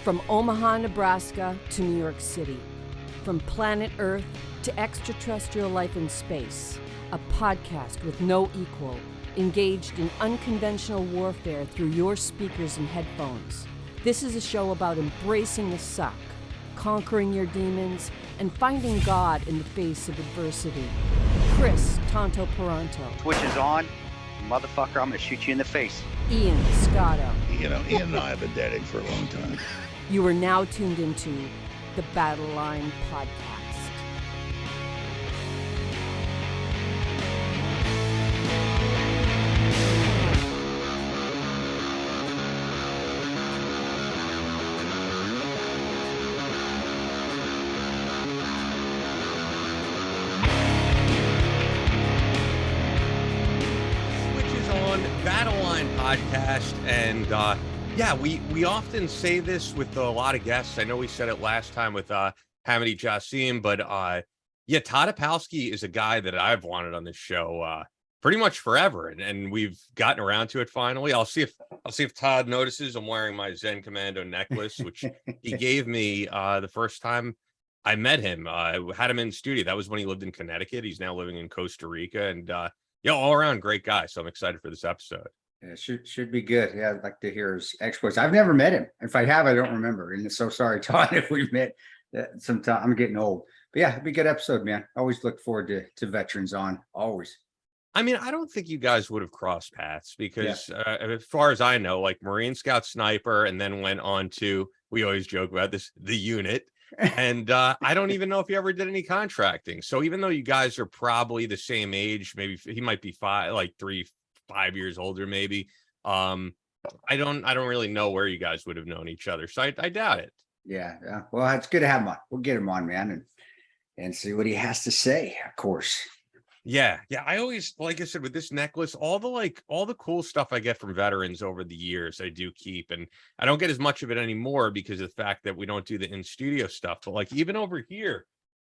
From Omaha, Nebraska to New York City, from planet Earth to extraterrestrial life in space, a podcast with no equal, engaged in unconventional warfare through your speakers and headphones. This is a show about embracing the suck, conquering your demons, and finding God in the face of adversity. Chris Tonto Peranto. Twitch is on. Motherfucker, I'm gonna shoot you in the face. Ian Scotto. You know, Ian and I have been dating for a long time. You are now tuned into the Battleline podcast. Battleline podcast, and we often say this with a lot of guests. I know we said it last time with Hamidi Jassim, but Todd Opalski is a guy that I've wanted on this show pretty much forever, and we've gotten around to it finally. I'll see if Todd notices I'm wearing my Zen Commando necklace, which he gave me the first time I met him. I had him in studio. That was when he lived in Connecticut. He's now living in Costa Rica, and all around great guy. So I'm excited for this episode. Yeah, should be good. Yeah, I'd like to hear his exploits. I've never met him. If I have, I don't remember. And so sorry, Todd, if we've met sometime. I'm getting old. But yeah, it'd be a good episode, man. Always look forward to veterans on. Always. I mean, I don't think you guys would have crossed paths because as far as I know, like Marine Scout Sniper, and then went on to, we always joke about this, the unit. And I don't even know if he ever did any contracting. So even though you guys are probably the same age, maybe he might be 5 years older, maybe. I don't really know where you guys would have known each other. So I doubt it. Yeah. Well, it's good to have him on. We'll get him on, man, and see what he has to say, of course. Yeah. I always, like I said, with this necklace, all the cool stuff I get from veterans over the years, I do keep, and I don't get as much of it anymore because of the fact that we don't do the in-studio stuff. But like even over here,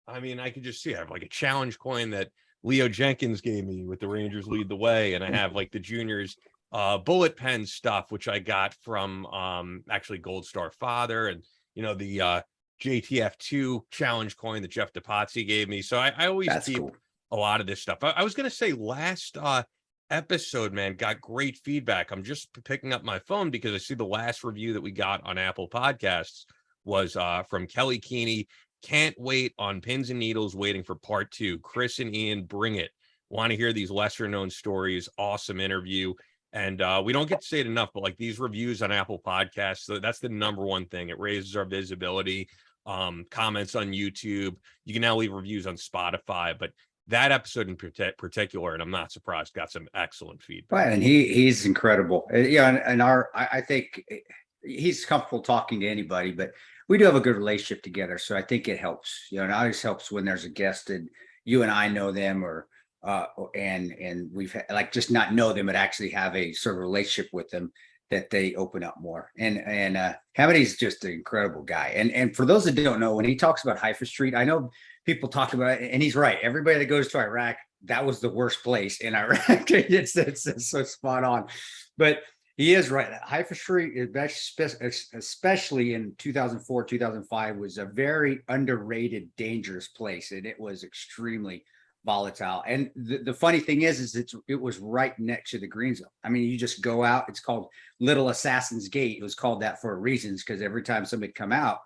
I mean, I could just see I have like a challenge coin that Leo Jenkins gave me with the Rangers Lead the Way, and I have like the juniors bullet pen stuff, which I got from actually Gold Star Father, and the JTF2 challenge coin that Jeff DePazzi gave me. So I always keep cool. A lot of this stuff. I was going to say last episode, man, got great feedback. I'm just picking up my phone because I see the last review that we got on Apple Podcasts was from Kelly Keeney. Can't wait on Pins and Needles, waiting for part 2. Chris and Ian, bring it. Want to hear these lesser known stories. Awesome interview. And we don't get to say it enough, but like these reviews on Apple Podcasts, so that's the number one thing. It raises our visibility. Comments on YouTube. You can now leave reviews on Spotify, but that episode in particular, and I'm not surprised, got some excellent feedback. Right, and he's incredible. And I think he's comfortable talking to anybody, but we do have a good relationship together, so I think it helps. It always helps when there's a guest and you and I know them, or and we've just not know them, but actually have a sort of relationship with them, that they open up more. And Hamidi's just an incredible guy. And for those that don't know, when he talks about Haifa Street, I know people talk about it, and he's right. Everybody that goes to Iraq, that was the worst place in Iraq. it's so spot on. But he is right. Haifa Street, especially in 2004, 2005, was a very underrated, dangerous place. And it was extremely volatile. And the funny thing is it was right next to the green zone. I mean, you just go out. It's called Little Assassin's Gate. It was called that for a reason, because every time somebody come out,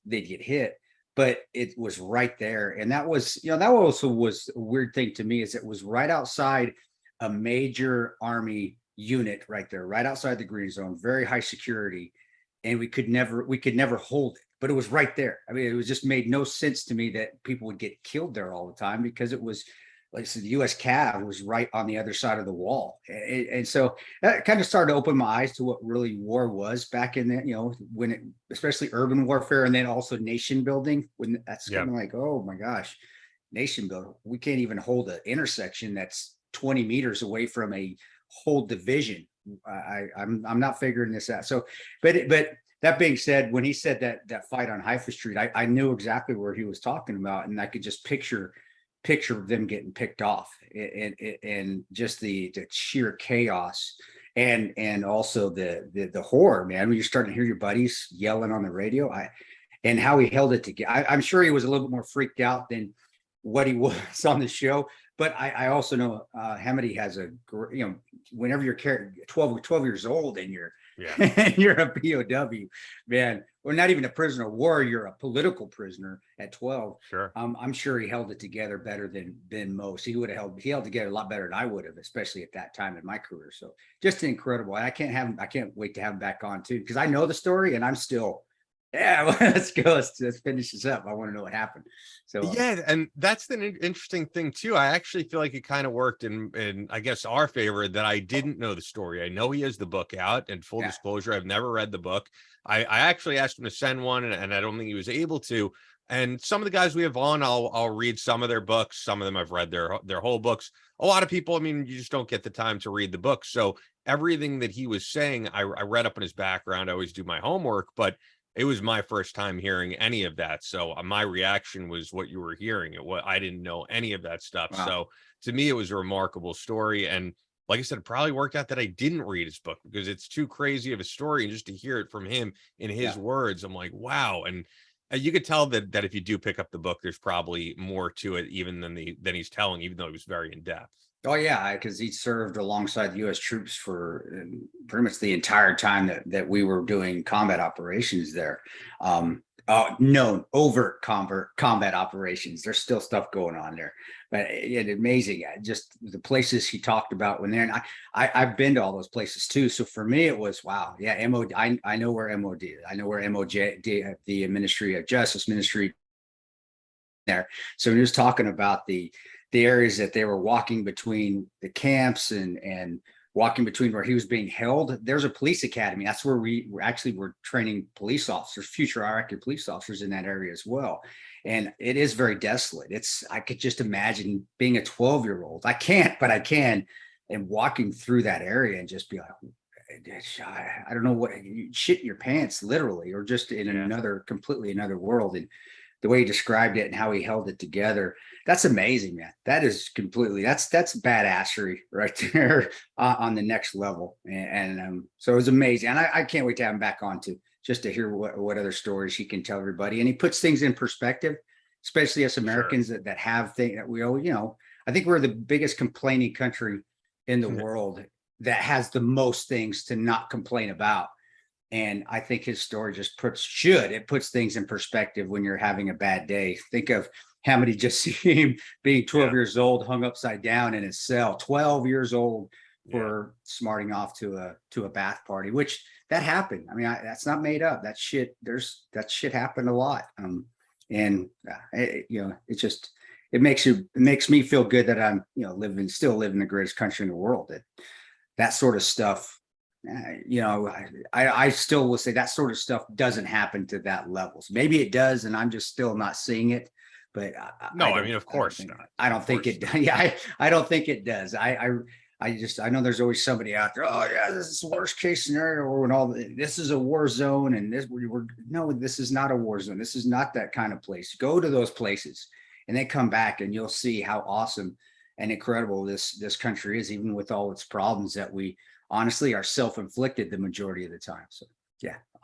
they'd get hit. But it was right there. And that was, that also was a weird thing to me, is it was right outside a major Army unit right there, right outside the green zone, very high security. And we could never hold it, but it was right there. I mean, it was just made no sense to me that people would get killed there all the time, because it was, like I said, the U.S. Cav was right on the other side of the wall. And so that kind of started to open my eyes to what really war was back in the, when it, especially urban warfare, and then also nation building, when that's kind of like, oh my gosh, nation building. We can't even hold an intersection that's 20 meters away from a whole division. I'm not figuring this out. So, but that being said, when he said that fight on Haifa Street, I knew exactly where he was talking about, and I could just picture them getting picked off, and just the sheer chaos. and also the horror, man, when you're starting to hear your buddies yelling on the radio, and how he held it together. I'm sure he was a little bit more freaked out than what he was on the show, but I also know Hamidi has whenever you're 12 years old and you're and you're a POW, man, or not even a prisoner of war, you're a political prisoner at 12. Sure. I'm sure he held it together better than most. He held together a lot better than I would have, especially at that time in my career. So just incredible. And I can't wait to have him back on too, because I know the story and I'm still, well, let's go. Let's finish this up. I want to know what happened. So yeah, and that's the interesting thing too. I actually feel like it kind of worked in I guess our favor that I didn't know the story. I know he has the book out, and full disclosure, I've never read the book. I actually asked him to send one, and I don't think he was able to. And some of the guys we have on, I'll read some of their books. Some of them I've read their whole books. A lot of people, I mean, you just don't get the time to read the book. So everything that he was saying, I read up on his background. I always do my homework, but it was my first time hearing any of that. So my reaction was what you were hearing. I didn't know any of that stuff. Wow. So to me, it was a remarkable story. And like I said, it probably worked out that I didn't read his book because it's too crazy of a story. And just to hear it from him in his words, I'm like, wow. And you could tell that if you do pick up the book, there's probably more to it even than he's telling, even though he was very in depth. Oh yeah, because he served alongside the U.S. troops for pretty much the entire time that we were doing combat operations there. Known overt combat operations. There's still stuff going on there, but it's amazing. Just the places he talked about when there, and I've been to all those places too. So for me, it was wow. Yeah, MOD. I know where MOD is. I know where MOJ, the Ministry of Justice Ministry there. So he was talking about the areas that they were walking between the camps and walking between where he was being held. There's a police academy. That's where we were training police officers, future Iraqi police officers in that area as well. And it is very desolate. I could just imagine being a 12-year-old. I can't, but I can. And walking through that area and just be like, I don't know what, you shit in your pants, literally, or just in completely another world. And the way he described it and how he held it together, that's amazing, man. That is that's badassery right there on the next level. And so it was amazing. And I can't wait to have him back on just to hear what other stories he can tell everybody. And he puts things in perspective, especially us Americans that have things that we owe, I think we're the biggest complaining country in the world that has the most things to not complain about. And I think his story just puts things in perspective when you're having a bad day. Think of Hamidi Jassim being 12 years old, hung upside down in his cell, 12 years old for smarting off to a bath party, which that happened. I mean, that's not made up. That shit happened a lot. It makes me feel good that I'm, still living in the greatest country in the world. That sort of stuff. I still will say that sort of stuff doesn't happen to that level. So maybe it does, and I'm just still not seeing it. But I mean, of course not. I don't think it. Yeah, I don't think it does. I know there's always somebody out there. Oh yeah, this is the worst case scenario, or when this is a war zone, and this is not a war zone. This is not that kind of place. Go to those places, and then come back, and you'll see how awesome and incredible this country is, even with all its problems that we honestly are self-inflicted the majority of the time. So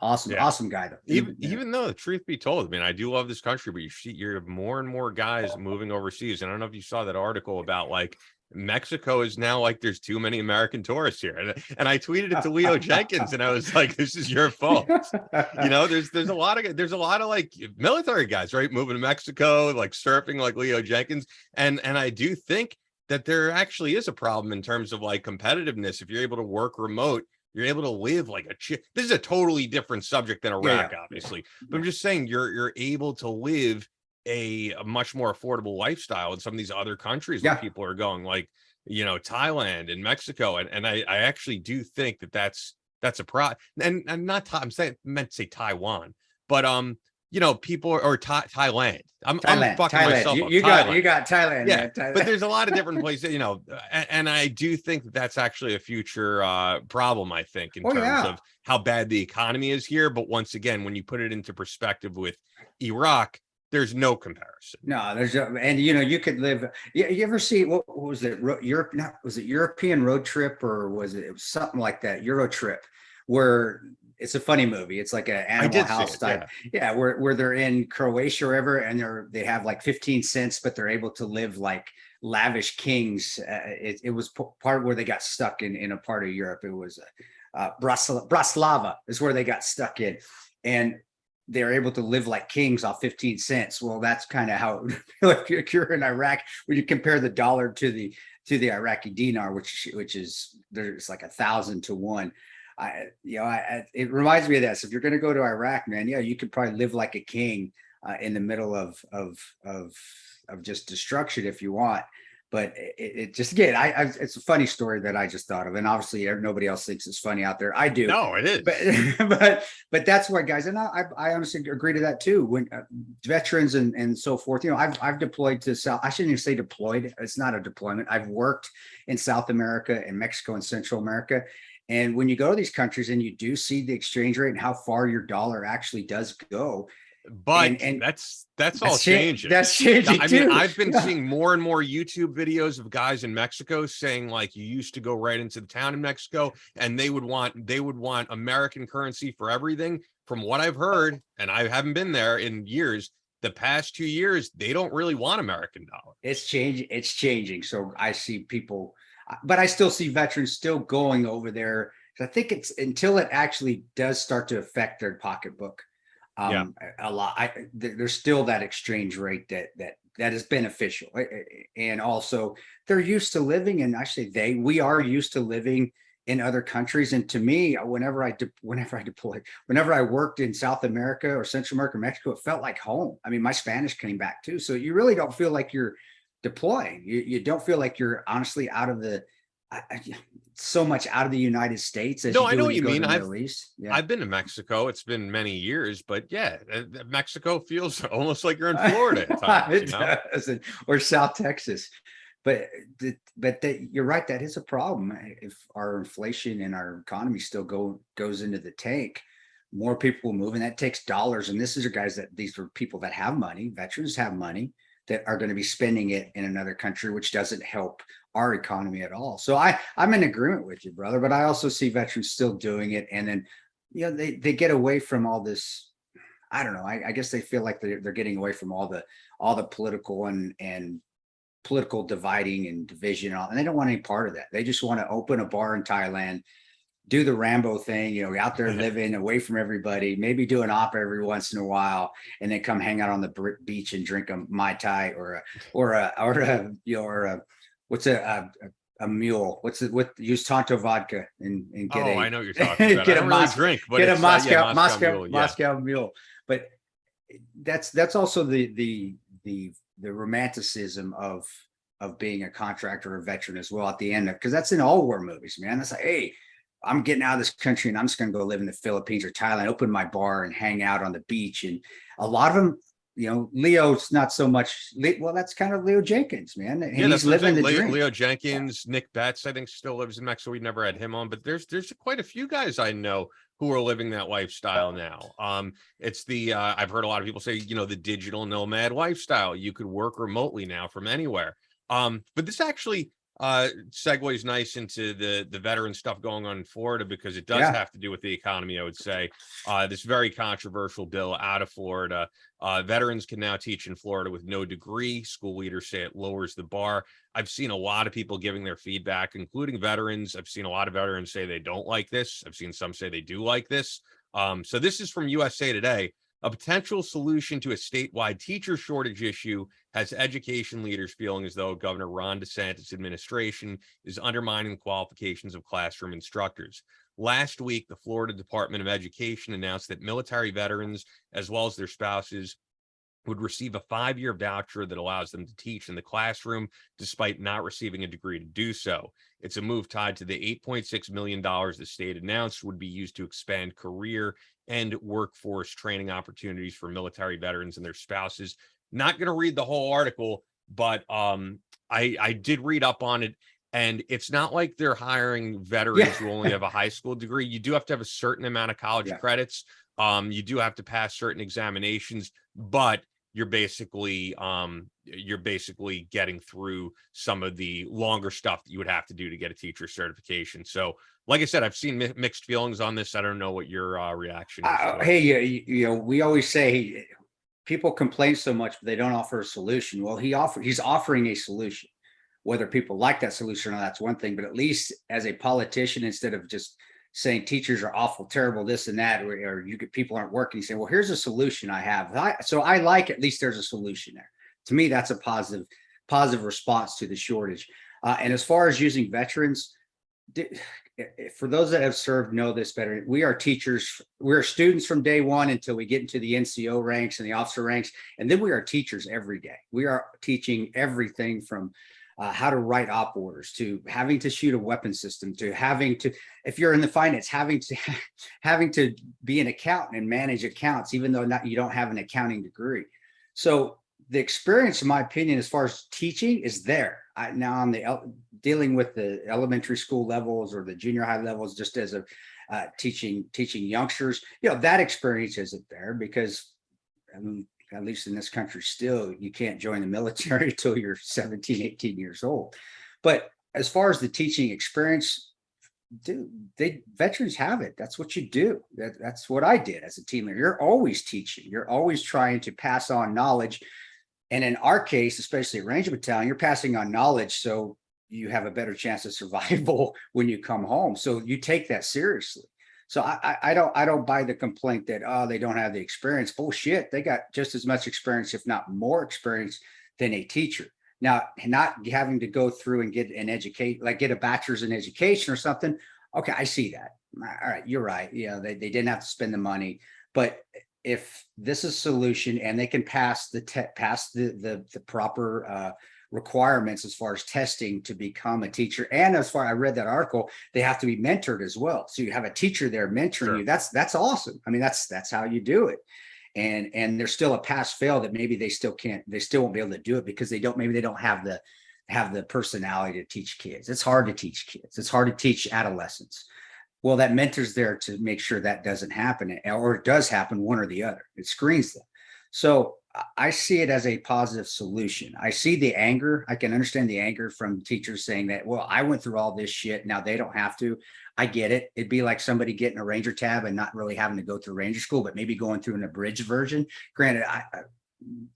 awesome guy though. Even though, the truth be told, I mean, I do love this country, but you're more and more guys moving overseas. And I don't know if you saw that article about like Mexico is now like there's too many American tourists here, and I tweeted it to Leo Jenkins, and I was like, "This is your fault." There's a lot of like military guys, right, moving to Mexico, like surfing, like Leo Jenkins, and I do think that there actually is a problem in terms of like competitiveness. If you're able to work remote, you're able to live like this is a totally different subject than Iraq, obviously, but I'm just saying you're able to live a much more affordable lifestyle in some of these other countries where people are going, like, Thailand and Mexico. And I actually do think that's a problem. And not, meant to say Taiwan, but, people or Thailand. I'm fucking myself up. You got Thailand. Yeah, Thailand. But there's a lot of different places, and I do think that's actually a future problem, I think, in terms of how bad the economy is here. But once again, when you put it into perspective with Iraq, there's no comparison. No, and you could live. You ever see what was it? Europe? Not was it European Road Trip, or it was something like that? Euro Trip, where it's a funny movie. It's like an Animal House type. Yeah, where they're in Croatia or wherever, and they have like 15 cents, but they're able to live like lavish kings. It was part where they got stuck in a part of Europe. It was Bratislava is where they got stuck in, and they're able to live like kings off 15 cents. Well, that's kind of how it would feel like if you're in Iraq when you compare the dollar to the Iraqi dinar, which is there's like 1,000 to 1. It reminds me of that. So if you're going to go to Iraq, man, yeah, you could probably live like a king in the middle of just destruction if you want. But it just, again, it's a funny story that I just thought of, and obviously nobody else thinks it's funny out there. I do. No, it is. But that's why, guys, and I honestly agree to that too. When veterans and so forth, I've deployed to South. I shouldn't even say deployed. It's not a deployment. I've worked in South America and Mexico and Central America. And when you go to these countries and you do see the exchange rate and how far your dollar actually does go. But and that's all changing. That's changing. I mean, I've been seeing more and more YouTube videos of guys in Mexico saying like you used to go right into the town in Mexico and they would want American currency for everything. From what I've heard, and I haven't been there in years, the past 2 years, they don't really want American dollar. It's changing. So I see people, but I still see veterans still going over there. I think it's until it actually does start to affect their pocketbook. A lot. There's still that exchange rate that is beneficial, and also they're used to living, and actually we are used to living in other countries. And to me, whenever I worked in South America or Central America, Mexico, it felt like home. I mean, my Spanish came back too, so you really don't feel like you're deploying. You don't feel like you're honestly out of the. So much out of the United States. I know what you mean. I've been to Mexico. It's been many years, but yeah, Mexico feels almost like you're in Florida at times, does, or South Texas. But you're right. That is a problem. If our inflation and our economy still goes into the tank, more people will move, and that takes dollars. And these are people that have money. Veterans have money that are going to be spending it in another country, which doesn't help our economy at all. So I'm in agreement with you, brother, but I also see veterans still doing it. And then, they get away from all this. I don't know. I guess they feel like they're getting away from all the political and political dividing and division, and they don't want any part of that. They just want to open a bar in Thailand, do the Rambo thing, out there living away from everybody, maybe do an op every once in a while, and then come hang out on the beach and drink a Mai Tai or a mule. Use Tonto vodka and get I know what you're talking about. Get a Moscow mule. But that's also the romanticism of being a contractor or a veteran as well at the end, because that's in all war movies, man. It's like, hey, I'm getting out of this country and I'm just going to go live in the Philippines or Thailand, open my bar and hang out on the beach. And a lot of them, Leo's not so much. Well, that's kind of Leo Jenkins, man. And he's living the dream. Leo Jenkins, Nick Betts, I think, still lives in Mexico. We never had him on, but there's quite a few guys I know who are living that lifestyle now. It's I've heard a lot of people say, the digital nomad lifestyle. You could work remotely now from anywhere. But this actually segues nice into the veteran stuff going on in Florida, because it does have to do with the economy. I would say this very controversial bill out of Florida. Veterans can now teach in Florida with no degree. School leaders say it lowers the bar. I've seen a lot of people giving their feedback, including veterans. I've seen a lot of veterans say they don't like this. I've seen some say they do like this. So this is from USA Today. A potential solution to a statewide teacher shortage issue has education leaders feeling as though Governor Ron DeSantis' administration is undermining the qualifications of classroom instructors. Last week, the Florida Department of Education announced that military veterans, as well as their spouses, would receive a 5-year voucher that allows them to teach in the classroom despite not receiving a degree to do so. It's a move tied to the $8.6 million the state announced would be used to expand career and workforce training opportunities for military veterans and their spouses. Not going to read the whole article, but I did read up on it. And it's not like they're hiring veterans who only have a high school degree. You do have to have a certain amount of college credits. You do have to pass certain examinations, but you're basically getting through some of the longer stuff that you would have to do to get a teacher certification. So like I said, I've seen mixed feelings on this. I don't know what your reaction is to it. Hey, we always say people complain so much, but they don't offer a solution. Well, he's offering a solution. Whether people like that solution or not, that's one thing. But at least as a politician, instead of just saying teachers are awful, terrible, this and that, or people aren't working, you say, well, here's a solution I have. So I like, at least there's a solution there. To me, that's a positive response to the shortage. And as far as using veterans, for those that have served know this better. We are teachers. We're students from day one until we get into the NCO ranks and the officer ranks. And then we are teachers every day. We are teaching everything from how to write op orders, to having to shoot a weapon system, to having to, if you're in the finance, having to be an accountant and manage accounts, even though you don't have an accounting degree. So the experience, in my opinion, as far as teaching is there. Now on the dealing with the elementary school levels or the junior high levels, just as a teaching youngsters, that experience isn't there because at least in this country, still, you can't join the military until you're 17, 18 years old. But as far as the teaching experience, veterans have it. That's what you do. That's what I did as a team leader. You're always teaching. You're always trying to pass on knowledge. And in our case, especially at Ranger Battalion, you're passing on knowledge so you have a better chance of survival when you come home. So you take that seriously. So I don't buy the complaint that, oh, they don't have the experience. Bullshit. They got just as much experience, if not more experience than a teacher. Now, not having to go through and get an get a bachelor's in education or something. Okay, I see that. All right, you're right. Yeah, they didn't have to spend the money. But if this is a solution and they can pass the proper requirements as far as testing to become a teacher, and as far I read that article, they have to be mentored as well. So you have a teacher there mentoring you. That's awesome. I mean, that's how you do it. And there's still a pass fail that maybe they still won't be able to do it because they don't have the personality to teach kids. It's hard to teach kids. It's hard to teach adolescents. Well, that mentor's there to make sure that doesn't happen, or it does happen, one or the other. It screens them. So I see it as a positive solution. I see the anger. I can understand the anger from teachers saying that, well, I went through all this shit. Now they don't have to. I get it. It'd be like somebody getting a Ranger tab and not really having to go through Ranger school, but maybe going through an abridged version. Granted,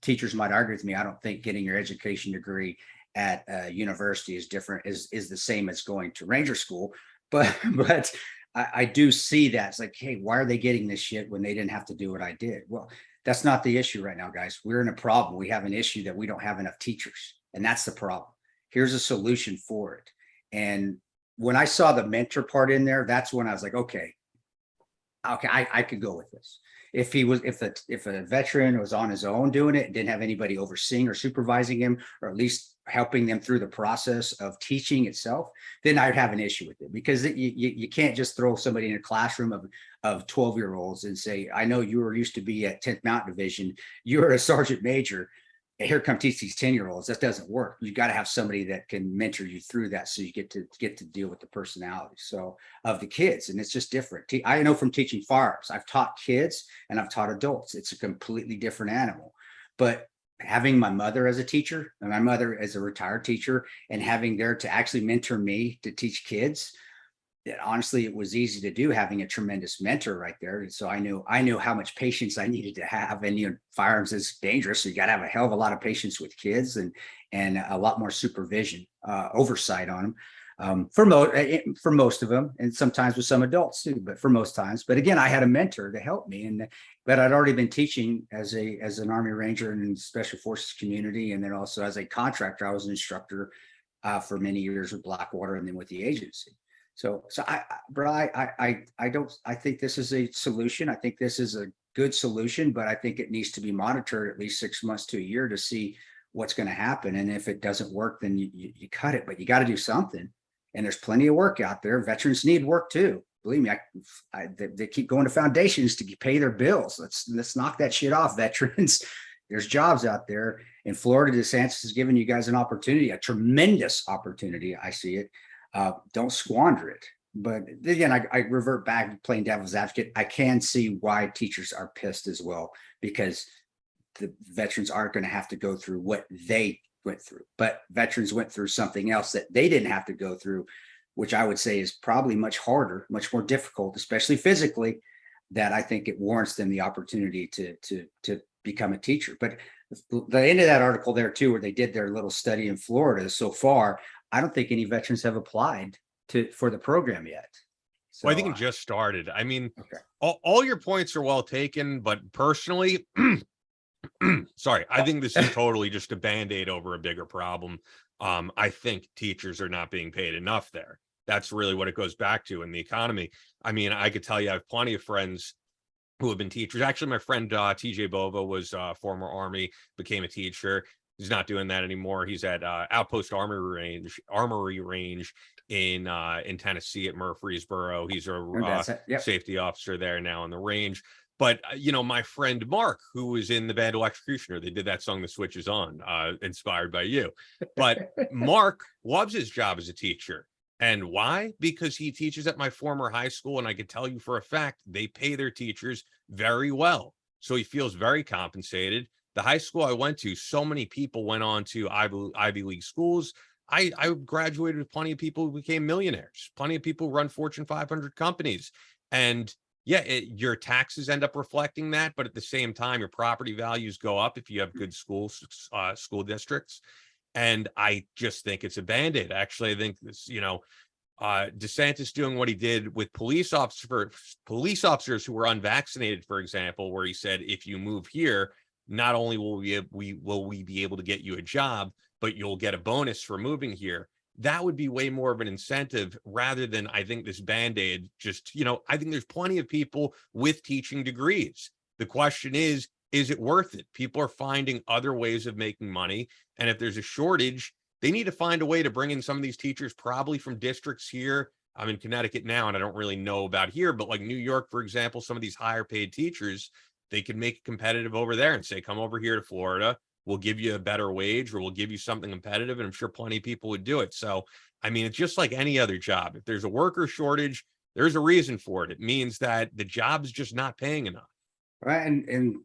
teachers might argue with me. I don't think getting your education degree at university is the same as going to Ranger school. But I do see that. It's like, hey, why are they getting this shit when they didn't have to do what I did? Well, that's not the issue right now, guys. We're in a problem. We have an issue that we don't have enough teachers, and that's the problem. Here's a solution for it. And when I saw the mentor part in there, that's when I was like, okay, I could go with this. If a veteran was on his own doing it and didn't have anybody overseeing or supervising him, or at least helping them through the process of teaching itself, then I'd have an issue with it, because you can't just throw somebody in a classroom of 12-year-olds and say, I know you were used to be at 10th Mountain Division, you're a sergeant major, and here come teach these 10-year-olds. That doesn't work. You got to have somebody that can mentor you through that, so you get to deal with the personality of the kids. And it's just different. I know from teaching firearms, I've taught kids and I've taught adults. It's a completely different animal. But having my mother as a teacher, and my mother as a retired teacher, and having there to actually mentor me to teach kids, honestly, it was easy to do, having a tremendous mentor right there. And so I knew how much patience I needed to have. And firearms is dangerous, so you got to have a hell of a lot of patience with kids, and a lot more supervision, oversight on them. For most of them, and sometimes with some adults too, but for most times. But again, I had a mentor to help me, but I'd already been teaching as an Army Ranger and in Special Forces community, and then also as a contractor, I was an instructor for many years with Blackwater and then with the agency. So I think this is a solution. I think this is a good solution, but I think it needs to be monitored at least 6 months to a year to see what's going to happen. And if it doesn't work, then you cut it, but you got to do something. And there's plenty of work out there. Veterans need work too. Believe me, they keep going to foundations to pay their bills. Let's knock that shit off, veterans. There's jobs out there. In Florida, DeSantis has given you guys an opportunity, a tremendous opportunity. I see it. Don't squander it. But again, I revert back to playing devil's advocate. I can see why teachers are pissed as well, because the veterans aren't going to have to go through what they went through, but veterans went through something else that they didn't have to go through, which I would say is probably much harder, much more difficult, especially physically, that I think it warrants them the opportunity to become a teacher. But the end of that article there too, where they did their little study in Florida so far, I don't think any veterans have applied for the program yet. So Well, I think it just started. I mean, okay. all your points are well taken, but personally, sorry, I think this is totally just a Band-Aid over a bigger problem. I think teachers are not being paid enough there. That's really what it goes back to in the economy. I mean, I could tell you I have plenty of friends who have been teachers. Actually, my friend TJ Bova was former Army, became a teacher. He's not doing that anymore. He's at Outpost Armory Range in Tennessee at Murfreesboro. He's a safety officer there now on the range. But my friend Mark, who was in the band Electrocutioner, they did that song "The Switch Is On," inspired by you. But Mark loves his job as a teacher. And why? Because he teaches at my former high school, and I can tell you for a fact they pay their teachers very well. So he feels very compensated. The high school I went to, so many people went on to Ivy League schools. I graduated with plenty of people who became millionaires, plenty of people who run Fortune 500 companies. And yeah, your taxes end up reflecting that, but at the same time, your property values go up if you have good school districts. And I just think it's a Band-Aid. Actually, I think this, DeSantis doing what he did with police officers who were unvaccinated, for example, where he said, if you move here, not only will we be able to get you a job, but you'll get a bonus for moving here. That would be way more of an incentive rather than, I think, this Band-Aid. Just, I think there's plenty of people with teaching degrees. The question is it worth it? People are finding other ways of making money. And if there's a shortage, they need to find a way to bring in some of these teachers, probably from districts here. I'm in Connecticut now, and I don't really know about here, but like New York, for example, some of these higher paid teachers, they can make it competitive over there and say, come over here to Florida. We'll give you a better wage, or we'll give you something competitive. And I'm sure plenty of people would do it. So, I mean, it's just like any other job. If there's a worker shortage, there's a reason for it. It means that the job's just not paying enough. Right. And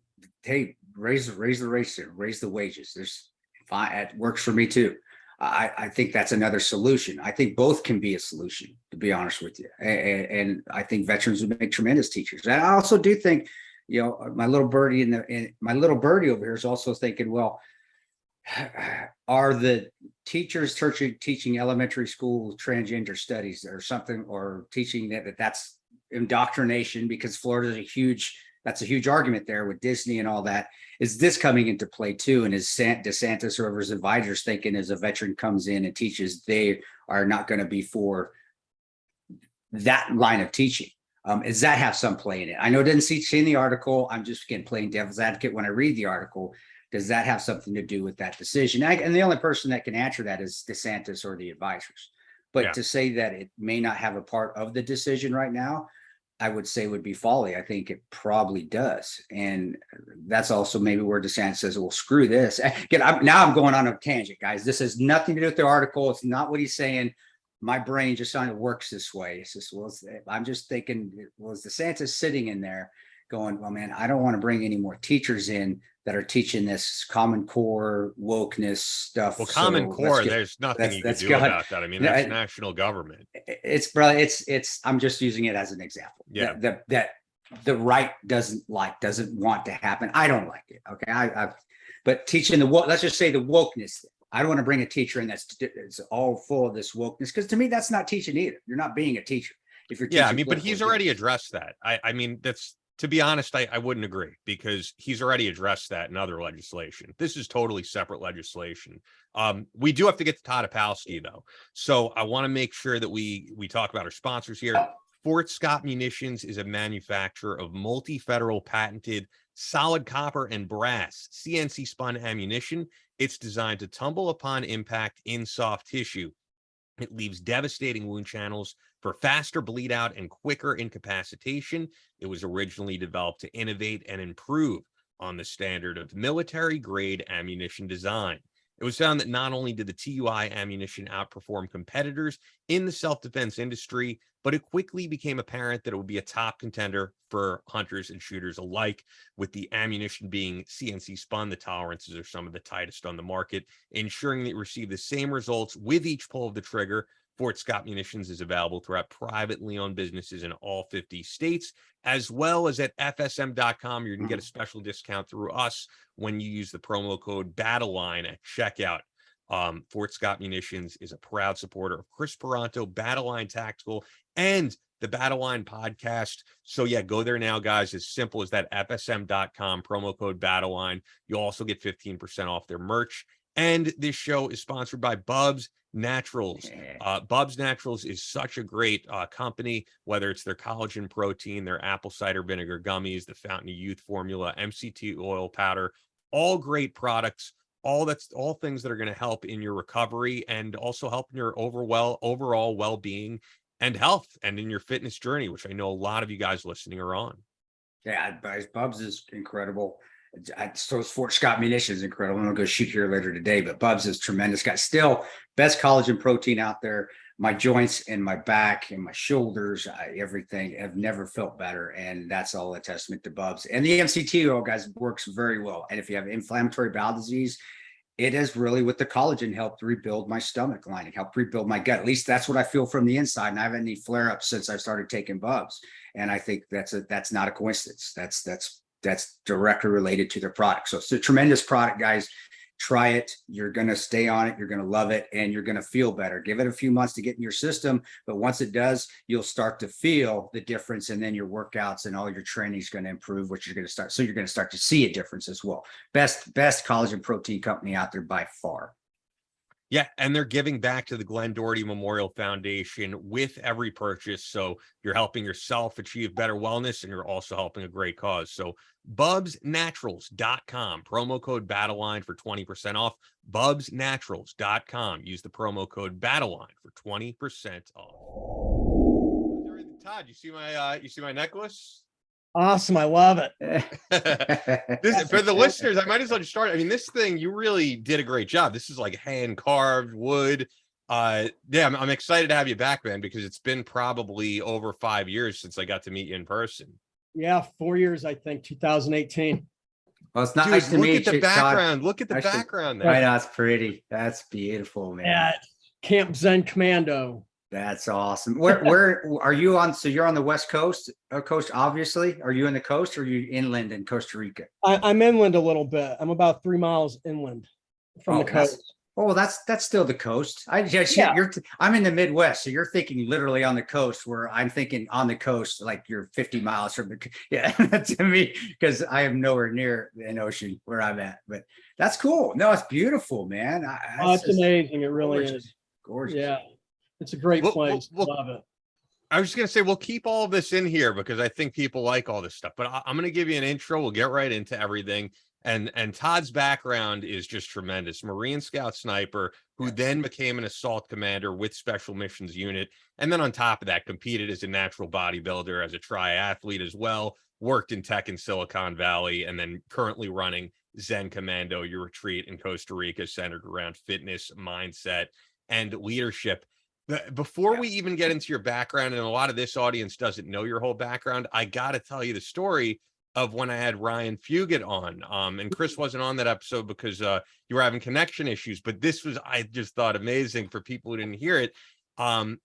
hey, raise the rates here, raise the wages. There's fine. It works for me too. I think that's another solution. I think both can be a solution, to be honest with you. And I think veterans would make tremendous teachers. And I also do think, my little birdie over here is also thinking, well, are the teachers teaching elementary school transgender studies or something, or teaching that's indoctrination? Because Florida's that's a huge argument there with Disney and all that. Is this coming into play too? And is DeSantis or his advisors thinking, as a veteran comes in and teaches, they are not going to be for that line of teaching? Does that have some play in it? I know it didn't see in the article. I'm just again playing devil's advocate when I read the article. Does that have something to do with that decision? And the only person that can answer that is DeSantis or the advisors. But to say that it may not have a part of the decision right now, I would say would be folly. I think it probably does. And that's also maybe where DeSantis says, well, screw this. Again, I'm going on a tangent, guys. This has nothing to do with the article. It's not what he's saying. My brain just kind of works this way. It's just, I'm just thinking, was DeSantis sitting in there going, well, man, I don't want to bring any more teachers in that are teaching this Common Core wokeness stuff. Well, Common Core, there's nothing you can do about that. I mean, that's national government. I'm just using it as an example. Yeah. That the right doesn't want to happen. I don't like it. Okay. But teaching let's just say the wokeness thing. I don't want to bring a teacher in that's all full of this wokeness, because to me, that's not teaching either. You're not being a teacher. If you're but he's already addressed that. I mean, to be honest, I wouldn't agree, because he's already addressed that in other legislation. This is totally separate legislation. We do have to get to Todd Apowski, though. So I want to make sure that we talk about our sponsors here. Fort Scott Munitions is a manufacturer of multi-federal patented solid copper and brass CNC spun ammunition. It's designed to tumble upon impact in soft tissue. It leaves devastating wound channels for faster bleed out and quicker incapacitation. It was originally developed to innovate and improve on the standard of military grade ammunition design. It was found that not only did the TUI ammunition outperform competitors in the self-defense industry, but it quickly became apparent that it would be a top contender for hunters and shooters alike. With the ammunition being CNC spun, the tolerances are some of the tightest on the market, ensuring that you receive the same results with each pull of the trigger. Fort Scott Munitions is available throughout privately owned businesses in all 50 states, as well as at FSM.com. You're going to get a special discount through us when you use the promo code Battleline at checkout. Fort Scott Munitions is a proud supporter of Chris Peranto, Battleline Tactical, and the Battleline podcast. So yeah, go there now, guys. As simple as that, FSM.com, promo code Battleline. You'll also get 15% off their merch. And this show is sponsored by Bubs Naturals. Bubs Naturals is such a great company, whether it's their collagen protein, their apple cider vinegar gummies, the Fountain of Youth formula, MCT oil powder, all great products. All things that are going to help in your recovery and also help in your overall well-being and health and in your fitness journey, which I know a lot of you guys listening are on. Yeah, Bubs is incredible. So is Fort Scott Munitions incredible. I'm gonna go shoot here later today, but Bubs is tremendous. Got still best collagen protein out there. My joints and my back and my shoulders, everything have never felt better, and that's all a testament to Bubs. And the MCT oil, guys, works very well. And if you have inflammatory bowel disease, it has really, with the collagen, helped rebuild my stomach lining, helped rebuild my gut. At least that's what I feel from the inside. And I haven't had any flare-ups since I started taking Bubs. And I think that's not a coincidence. That's directly related to their product. So it's a tremendous product, guys. Try it. You're going to stay on it. You're going to love it, and you're going to feel better. Give it a few months to get in your system. But once it does, you'll start to feel the difference, and then your workouts and all your training is going to improve, which you're going to start. So you're going to start to see a difference as well. Best collagen protein company out there by far. Yeah, and they're giving back to the Glenn Doherty Memorial Foundation with every purchase. So you're helping yourself achieve better wellness, and you're also helping a great cause. So bubsnaturals.com, promo code Battleline for 20% off. Bubsnaturals.com. Use the promo code Battleline for 20% off. Todd, you see my necklace? Awesome. I love it. For the listeners, I might as well just start. I mean, this thing, you really did a great job. This is like hand carved wood. Yeah, I'm excited to have you back, man, because it's been probably over 5 years since I got to meet you in person. Yeah, 4 years, I think, 2018. Well, it's nice to meet you. Look at the background. Look at the background there. Right, that's pretty. That's beautiful, man. Yeah, Camp Zen Commando. That's awesome. Where are you on? So you're on the West Coast, obviously. Are you in the coast or are you inland in Costa Rica? I'm inland a little bit. I'm about 3 miles inland from the coast. That's still the coast. I'm in the Midwest, so you're thinking literally on the coast, where I'm thinking on the coast, like you're 50 miles from the, yeah, to me, because I am nowhere near an ocean where I'm at, but that's cool. No, it's beautiful, man. It's amazing. It really is. Gorgeous. Yeah. It's a great place. Love it. I was just going to say, we'll keep all of this in here because I think people like all this stuff, but I'm going to give you an intro. We'll get right into everything. And Todd's background is just tremendous. Marine Scout sniper, who then became an assault commander with Special Missions Unit. And then on top of that, competed as a natural bodybuilder, as a triathlete as well, worked in tech in Silicon Valley, and then currently running Zen Commando, your retreat in Costa Rica, centered around fitness, mindset, and leadership. Before we even get into your background, and a lot of this audience doesn't know your whole background, I got to tell you the story of when I had Ryan Fugit on. And Chris wasn't on that episode because you were having connection issues, but this was, I just thought, amazing for people who didn't hear it. Ryan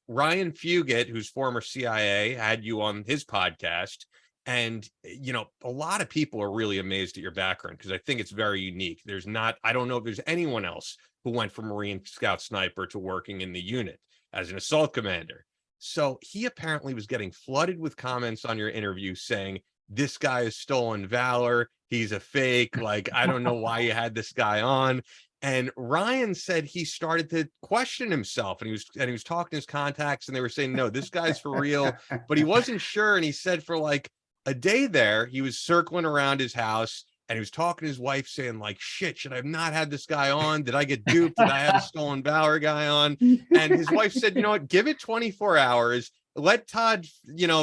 Fugit, who's former CIA, had you on his podcast. And, you know, a lot of people are really amazed at your background because I think it's very unique. I don't know if there's anyone else who went from Marine Scout sniper to working in the unit as an assault commander. So he apparently was getting flooded with comments on your interview saying, this guy is stolen valor. He's a fake. Like, I don't know why you had this guy on. And Ryan said he started to question himself, and he was talking to his contacts, and they were saying, no, this guy's for real, but he wasn't sure. And he said for like a day there, he was circling around his house, and he was talking to his wife saying like, shit, should I have not had this guy on? Did I get duped? Did I have a stolen valor guy on? And his wife said, you know what, give it 24 hours. Let Todd,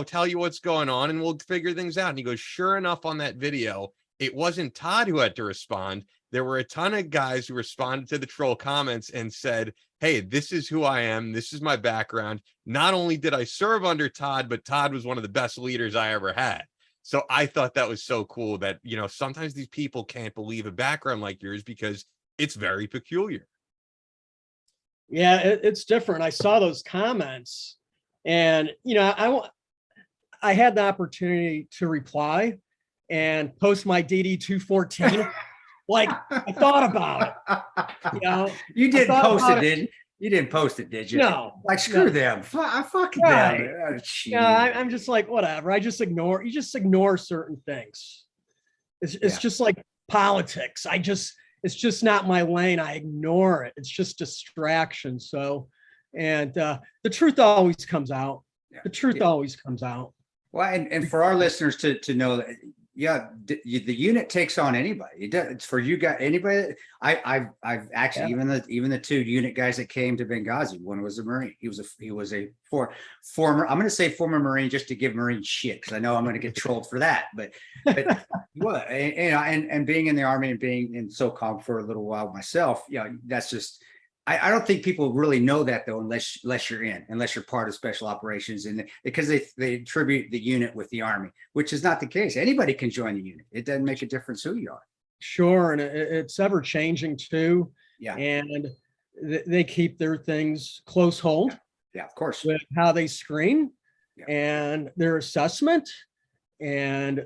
tell you what's going on, and we'll figure things out. And he goes, sure enough, on that video, it wasn't Todd who had to respond. There were a ton of guys who responded to the troll comments and said, hey, this is who I am. This is my background. Not only did I serve under Todd, but Todd was one of the best leaders I ever had. So I thought that was so cool that, you know, sometimes these people can't believe a background like yours because it's very peculiar. Yeah, it's different. I saw those comments, and you know, I had the opportunity to reply and post my DD 214. Like, I thought about it. You know, You didn't post it, didn't you? Didn't post it, did you? No, Like, screw no. them. Fucking Right. them. Oh, Yeah, I'm just like, whatever. You just ignore certain things. It's just like politics. It's just not my lane. I ignore it. It's just distraction. So, and the truth always comes out. Yeah. The truth always comes out. Well, and for our listeners to know that, yeah, the unit takes on anybody. It does. It's for you guys. Anybody. I've actually even the 2 unit guys that came to Benghazi. One was a Marine. He was a former. I'm going to say former Marine just to give Marine shit because I know I'm going to get trolled for that. But well, and being in the Army and being in SOCOM for a little while myself, that's just. I don't think people really know that though, unless you're part of special operations, and because they attribute the unit with the Army, which is not the case. Anybody can join the unit. It doesn't make a difference who you are. Sure, and it's ever changing too. Yeah, and they keep their things close hold. Yeah, of course. With how they screen Yeah. and their assessment, and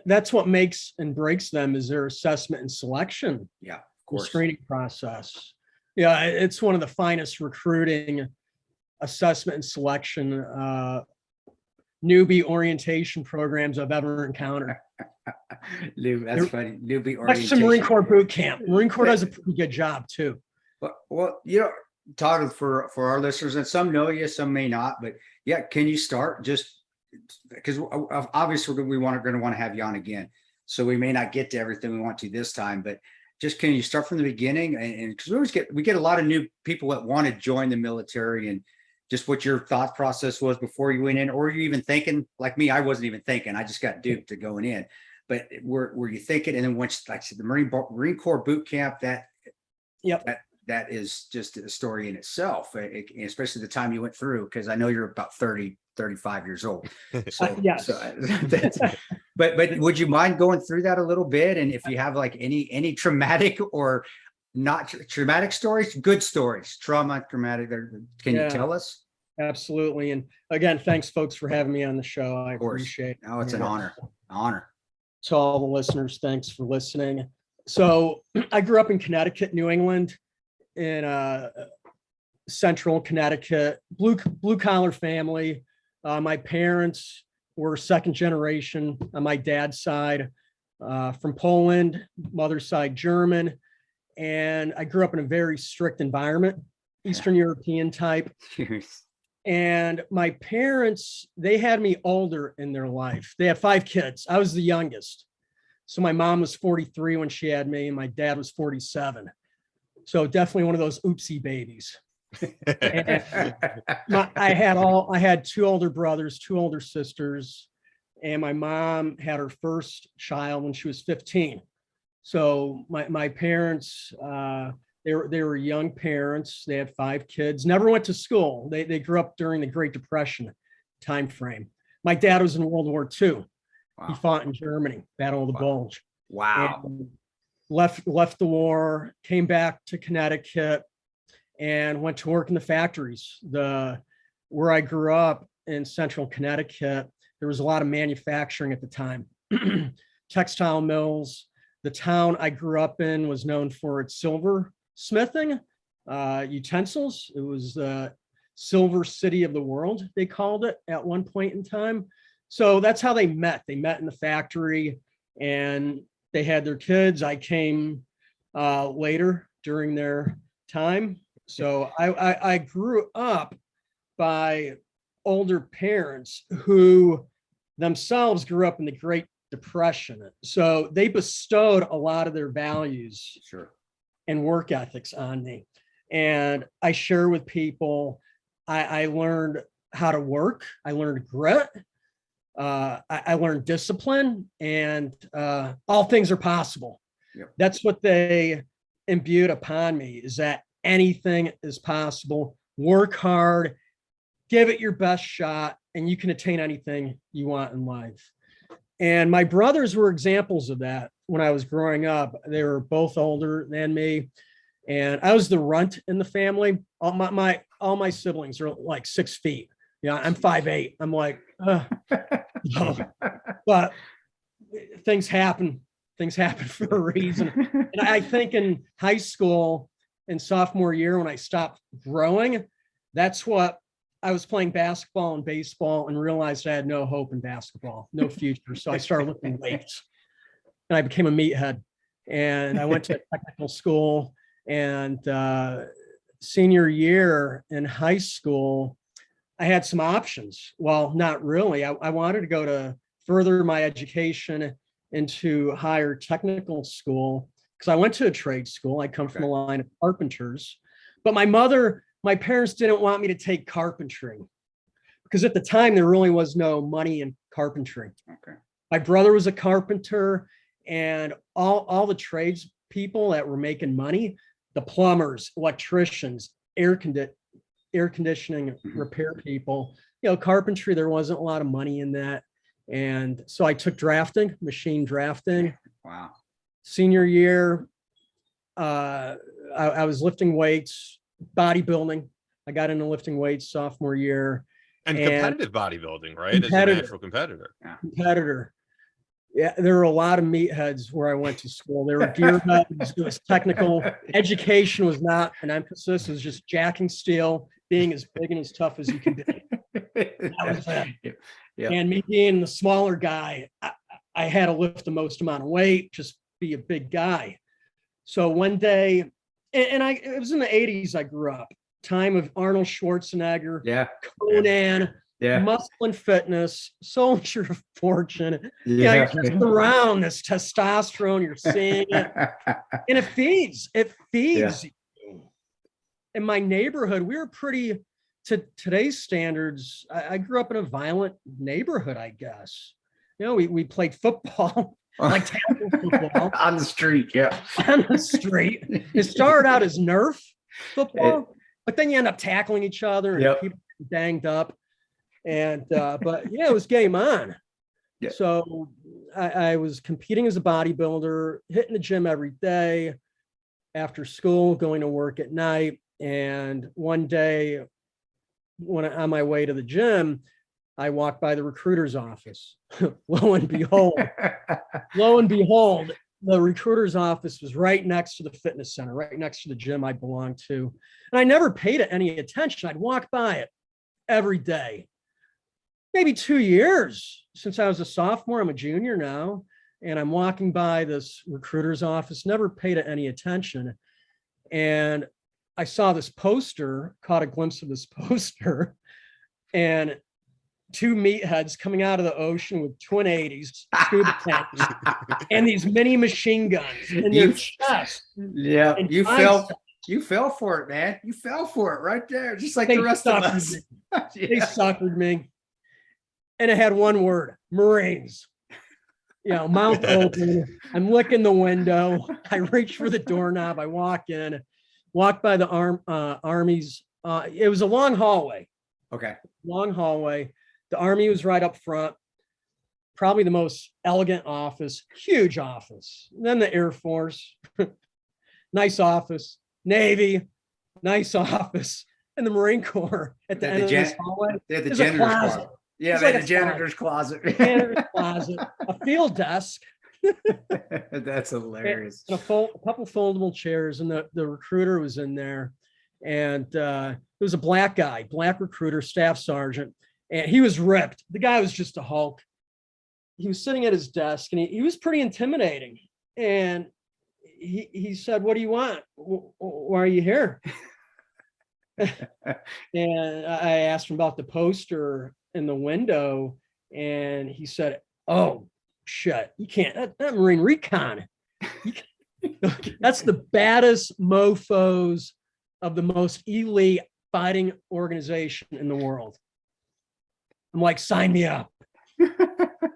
that's what makes and breaks them is their assessment and selection. Yeah, of The course. screening process. Yeah, it's one of the finest recruiting, assessment and selection, newbie orientation programs I've ever encountered. That's funny. Newbie That's orientation. the Marine Corps boot camp. Marine Corps does a pretty good job too. Well, Todd, for our listeners, and some know you, some may not, but yeah, can you start just because obviously we're going to want to have you on again, so we may not get to everything we want to this time, but just can you start from the beginning? And because we get a lot of new people that want to join the military, and just what your thought process was before you went in, or you even thinking like me? I wasn't even thinking. I just got duped to going in. But were you thinking? And then once, like I said, the Marine Corps boot camp, that is just a story in itself, especially the time you went through, because I know you're about 30, 35 years old. So, yes. But would you mind going through that a little bit? And if you have like any traumatic or not traumatic stories, good stories, traumatic, can you tell us? Absolutely. And again, thanks folks for having me on the show. I appreciate it. No, it's an honor. To all the listeners, thanks for listening. So I grew up in Connecticut, New England, in central Connecticut, blue collar family. My parents were second generation on my dad's side, from Poland, mother's side German. And I grew up in a very strict environment, Eastern European type. And my parents, they had me older in their life. They had 5 kids. I was the youngest. So my mom was 43 when she had me, and my dad was 47. So definitely one of those oopsie babies. I had 2 older brothers, 2 older sisters, and my mom had her first child when she was 15. So my parents, they were young parents. They had 5 kids, never went to school. They grew up during the Great Depression time frame. My dad was in World War II. Wow. He fought in Germany, Battle of the Bulge. Wow. And left the war, came back to Connecticut, and went to work in the factories. Where I grew up in central Connecticut, there was a lot of manufacturing at the time. Textile mills. The town I grew up in was known for its silver smithing utensils. It was the silver city of the world, they called it at one point in time. So that's how they met. They met in the factory, and they had their kids. I came later during their time. So I grew up by older parents who themselves grew up in the Great Depression. So they bestowed a lot of their values and work ethics on me. And I share with people, I learned how to work. I learned grit. I learned discipline, and all things are possible. Yep. That's what they imbued upon me, is that anything is possible. Work hard, give it your best shot, and you can attain anything you want in life. And my brothers were examples of that when I was growing up. They were both older than me, and I was the runt in the family. All my siblings are like 6 feet. Yeah, I'm 5'8". I'm like, no. But things happen. Things happen for a reason. And I think in high school and sophomore year, when I stopped growing, that's what I was playing basketball and baseball and realized I had no hope in basketball, no future. So I started lifting weights, and I became a meathead. And I went to technical school, and senior year in high school, I had some options. Well, not really. I wanted to go to further my education into higher technical school, because I went to a trade school. I come from a line of carpenters, but my parents didn't want me to take carpentry, because at the time there really was no money in carpentry. Okay. My brother was a carpenter, and all the trades people that were making money, the plumbers, electricians, air conditioning repair people, carpentry, there wasn't a lot of money in that. And so I took machine drafting. Wow. Senior year, I was lifting weights, bodybuilding. I got into lifting weights sophomore year. And competitive bodybuilding, right? As a natural competitor. Competitor. Yeah, there were a lot of meatheads where I went to school. There were gear heads. It was technical. Education was not an emphasis. It was just jacking steel, being as big and as tough as you can be. That was it. Yep. And me being the smaller guy, I had to lift the most amount of weight, just be a big guy. So one day, and it was in the 80s I grew up, time of Arnold Schwarzenegger, Conan, Muscle and Fitness, Soldier of Fortune. You're just around this testosterone, you're seeing it. And it feeds you. In my neighborhood, we were pretty, to today's standards, I grew up in a violent neighborhood, I guess. We played football, like tackle football. On the street, On the street. It started out as Nerf football, but then you end up tackling each other and people banged up. And but it was game on. Yeah. So I was competing as a bodybuilder, hitting the gym every day, after school, going to work at night. And one day, when on my way to the gym, I walked by the recruiter's office. Lo and behold, the recruiter's office was right next to the fitness center, right next to the gym I belonged to. And I never paid it any attention. I'd walk by it every day. Maybe 2 years since I was a sophomore. I'm a junior now, and I'm walking by this recruiter's office, never paid it any attention. And I saw this poster, caught a glimpse of this poster, and 2 meatheads coming out of the ocean with twin 80s, scuba tanks, and these mini machine guns in their chest. Yeah, you fell for it, man. You fell for it right there, just like the rest of us. They suckered me. And it had one word: Marines. Mouth open. I'm licking the window. I reach for the doorknob. I walk in, walk by the Army's. It was a long hallway. Okay. Long hallway. The Army was right up front. Probably the most elegant office, huge office. And then the Air Force, nice office. Navy, nice office. And the Marine Corps at the end of this hallway. They had the janitor's closet. Yeah, they had the janitor's closet. Janitor's closet. A field desk. That's hilarious. And a couple foldable chairs, and the recruiter was in there. And it was a black guy, black recruiter, staff sergeant. And he was ripped. The guy was just a Hulk. He was sitting at his desk, and he was pretty intimidating. And he said, "What do you want? Why are you here?" And I asked him about the poster in the window, and he said, "Oh, shit, you can't, that Marine Recon. That's the baddest mofos of the most elite fighting organization in the world." I'm like, "Sign me up."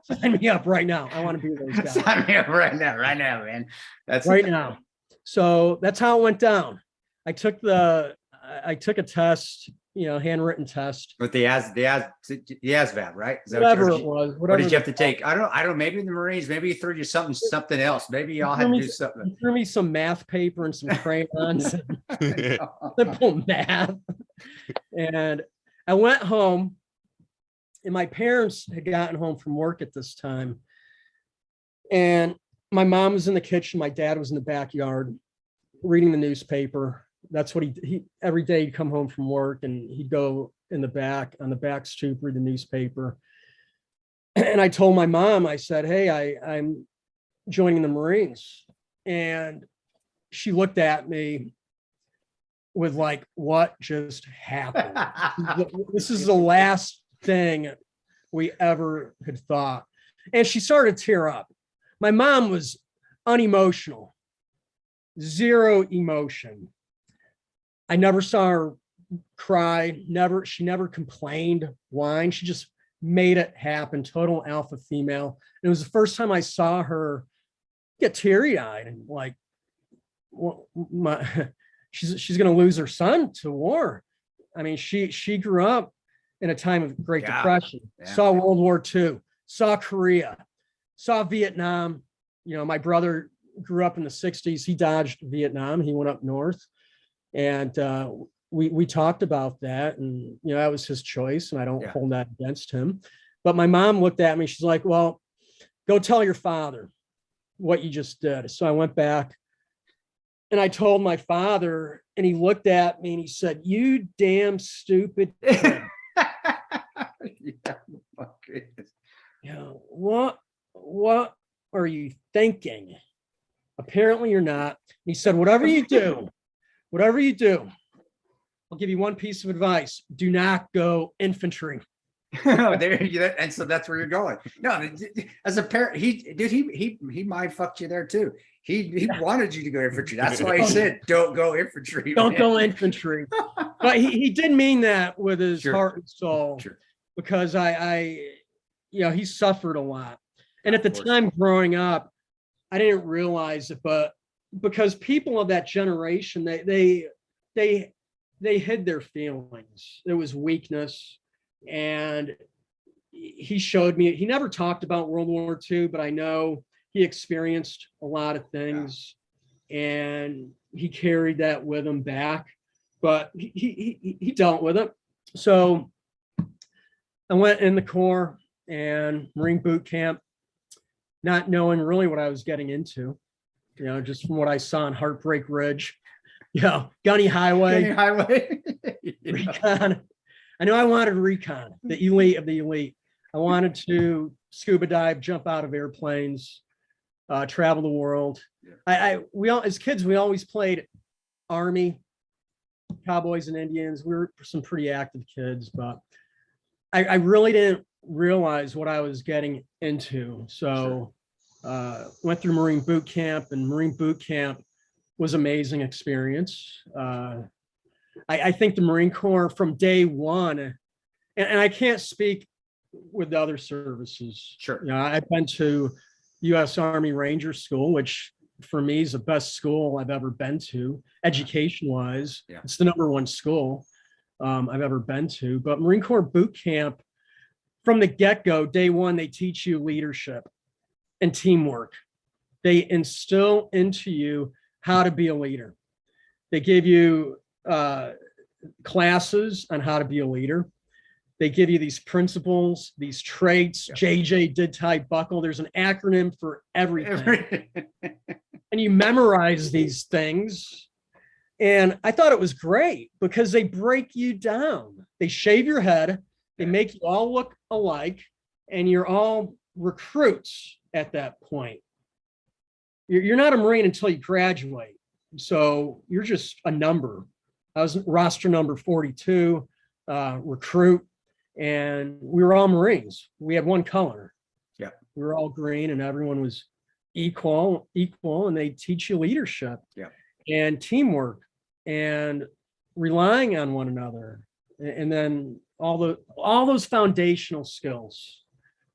Sign me up right now. I want to be those guys. Sign me up right now, man. That's right now. So that's how it went down. I took a test, handwritten test. With the ASVAB, right? Is that Whatever it was. What did you have to take? I don't know. Maybe in the Marines, maybe he threw you something else. Maybe y'all had to do something. He threw me some math paper and some crayons. Simple math. And I went home, and my parents had gotten home from work at this time. And my mom was in the kitchen. My dad was in the backyard reading the newspaper. That's what he every day he'd come home from work and he'd go in the back on the back stoop, read the newspaper. And I told my mom, I said, hey, I'm joining the Marines. And she looked at me with like, what just happened? This is the last thing we ever had thought. And she started to tear up. My mom was unemotional, zero emotion. I never saw her cry. She never complained, whined. She just made it happen. Total alpha female. And it was the first time I saw her get teary-eyed and like, she's going to lose her son to war. I mean, she grew up in a time of Great Depression, saw World War II, saw Korea, saw Vietnam. My brother grew up in the 60s. He dodged Vietnam. He went up north. And we talked about that. And, that was his choice. And I don't hold that against him. But my mom looked at me. She's like, well, go tell your father what you just did. So I went back and I told my father, and he looked at me and he said, you damn stupid kid. What are you thinking? Apparently you're not. He said, whatever you do, I'll give you one piece of advice. Do not go infantry. And so that's where you're going. No, as a parent, he mind fucked you there too. He wanted you to go infantry. That's why he said, don't go infantry. Don't go infantry. But he did mean that with his heart and soul, because he suffered a lot. And at the time growing up, I didn't realize it, but because people of that generation, they hid their feelings. There was weakness. And he showed me, he never talked about World War II, but I know he experienced a lot of things and he carried that with him back, but he dealt with it. So I went in the Corps and Marine boot camp, not knowing really what I was getting into, just from what I saw on Heartbreak Ridge, Gunny Highway. Recon. I knew I wanted recon, the elite of the elite. I wanted to scuba dive, jump out of airplanes, travel the world. As kids, we always played Army, Cowboys and Indians. We were some pretty active kids, but I really didn't realize what I was getting into. So went through Marine boot camp, and Marine boot camp was an amazing experience. I think the Marine Corps from day one, and I can't speak with the other services. Sure. I've been to U.S. Army Ranger School, which for me is the best school I've ever been to, education-wise. Yeah. It's the #1 school I've ever been to. But Marine Corps boot camp, from the get-go, day one, they teach you leadership and teamwork. They instill into you how to be a leader. They give you classes on how to be a leader. They give you these principles, these traits, JJ, did, tie, buckle. There's an acronym for everything. And you memorize these things. And I thought it was great because they break you down. They shave your head. They make you all look alike. And you're all recruits at that point. You're not a Marine until you graduate. So you're just a number. I was roster number 42, recruit, and we were all Marines. We had one color. Yeah. We were all green and everyone was equal, and they teach you leadership and teamwork and relying on one another. And then all those foundational skills.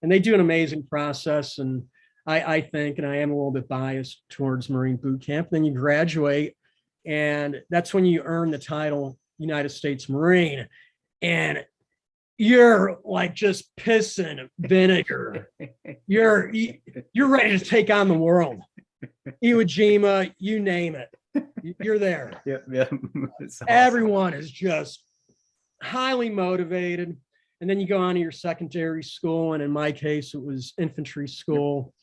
and they do an amazing process. And I think, and I am a little bit biased towards Marine boot camp. Then you graduate, and that's when you earn the title United States Marine, and you're like just pissing vinegar. You're ready to take on the world. Iwo Jima, you name it, you're there. Yeah. Awesome. Everyone is just highly motivated. And then you go on to your secondary school. And in my case, it was infantry school.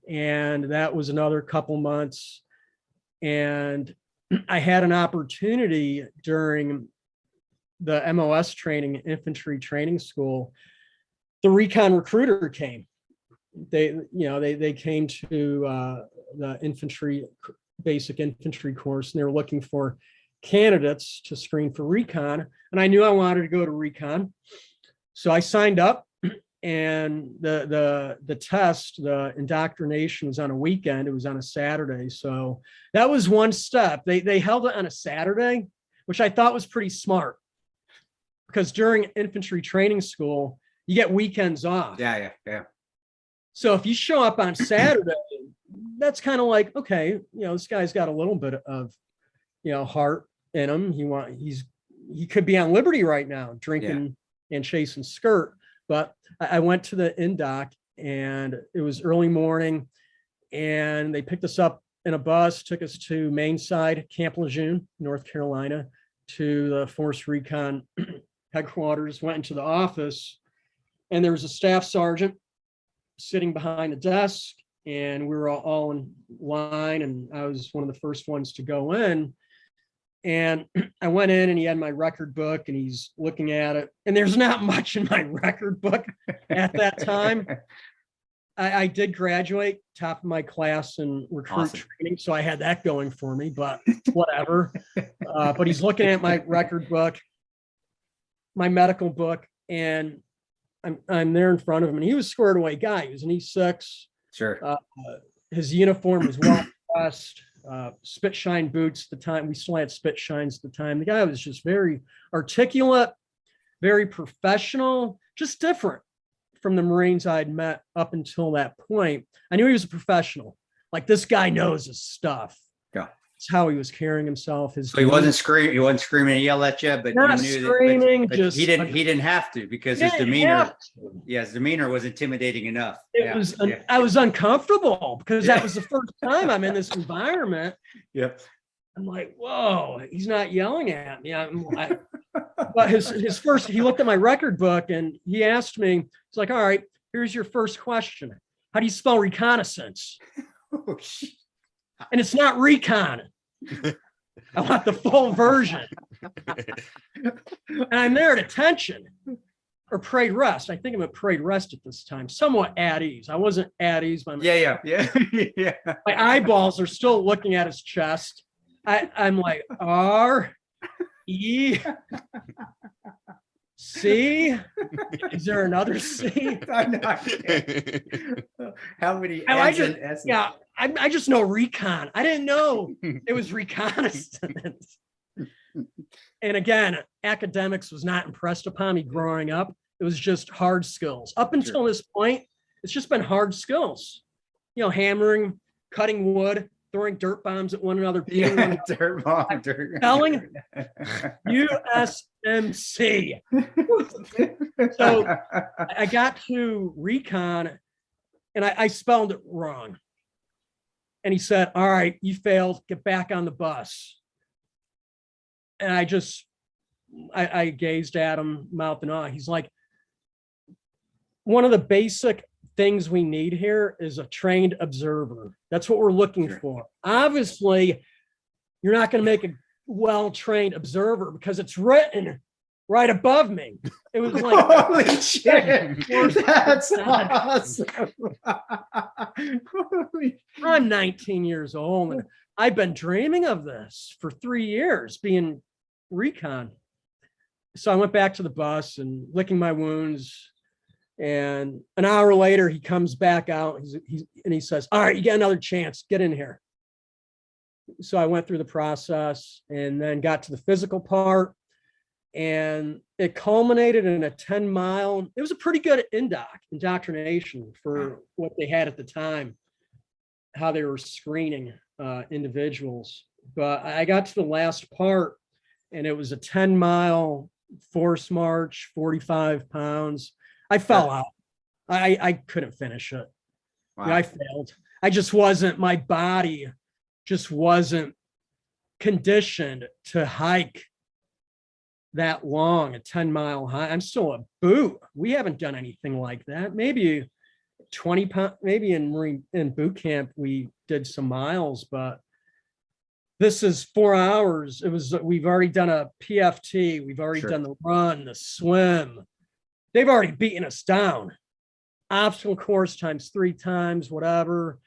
And that was another couple months. And I had an opportunity during the MOS training, infantry training school. The recon recruiter came. They came to the basic infantry course, and they were looking for candidates to screen for recon. And I knew I wanted to go to recon. So I signed up, and the test, the indoctrination, was on a weekend. It was on a Saturday. So that was one step. They held it on a Saturday, which I thought was pretty smart, because during infantry training school, you get weekends off. Yeah. So if you show up on Saturday, that's kind of like, okay, this guy's got a little bit of, heart in him. He could be on liberty right now, drinking and chasing skirt. But I went to the indoc, and it was early morning, and they picked us up in a bus, took us to Mainside, Camp Lejeune, North Carolina, to the Force Recon headquarters, went into the office, and there was a staff sergeant sitting behind the desk, and we were all in line, and I was one of the first ones to go in. And I went in, and he had my record book, and he's looking at it, and there's not much in my record book at that time. I did graduate top of my class in recruit training, so I had that going for me, but whatever. But he's looking at my record book, my medical book, and I'm there in front of him, and he was a squared away guy. He was an E6. Sure. His uniform was well dressed, spit shine boots at the time. We still had spit shines at the time. The guy was just very articulate, very professional, just different from the Marines I'd met up until that point. I knew he was a professional. Like, this guy knows his stuff. Yeah. It's how he was carrying himself. So he wasn't screaming and yell at you, but not you knew screaming. but Just he didn't have to, because his demeanor, his demeanor was intimidating enough. I was uncomfortable, because that was the first time I'm in this environment. Yep. I'm like, whoa, he's not yelling at me. But his first, he looked at my record book, and he asked me, he's like, all right, here's your first question. How do you spell reconnaissance? Oh, shit. And it's not recon. I want the full version. And I'm there at attention, or parade rest. I think I'm at parade rest at this time, somewhat at ease. I wasn't at ease. But Yeah. my eyeballs are still looking at his chest. I'm like, R, E, C. Is there another C? I'm not kidding. How many N's and S's? Yeah, I just know recon. I didn't know it was reconnaissance. And again, academics was not impressed upon me growing up. It was just hard skills. Up until this point, it's just been hard skills. Hammering, cutting wood, throwing dirt bombs at one another. Dirt bomb. Telling USMC. So I got to recon, and I spelled it wrong. And he said, all right, you failed, get back on the bus. And I gazed at him, mouth and eye. He's like, one of the basic things we need here is a trained observer. That's what we're looking for. Obviously, you're not going to make a well-trained observer, because it's written right above me. It was like, holy shit, that's awesome. I'm 19 years old, and I've been dreaming of this for 3 years, being recon. So I went back to the bus and licking my wounds. And an hour later, he comes back out, and he says, all right, you get another chance, get in here. So I went through the process, and then got to the physical part. And it culminated in a 10-mile. It was a pretty good indoctrination for what they had at the time, how they were screening individuals. But I got to the last part, and it was a 10-mile force march, 45 pounds. I fell out. I couldn't finish it. Wow. Yeah, I failed. I just wasn't, my body just wasn't conditioned to hike that long, a 10-mile hike. I'm still a boot. We haven't done anything like that. Maybe 20 pounds, maybe in boot camp, we did some miles, but this is 4 hours. We've already done a PFT. We've already done the run, the swim. They've already beaten us down. Obstacle course times 3 times, whatever.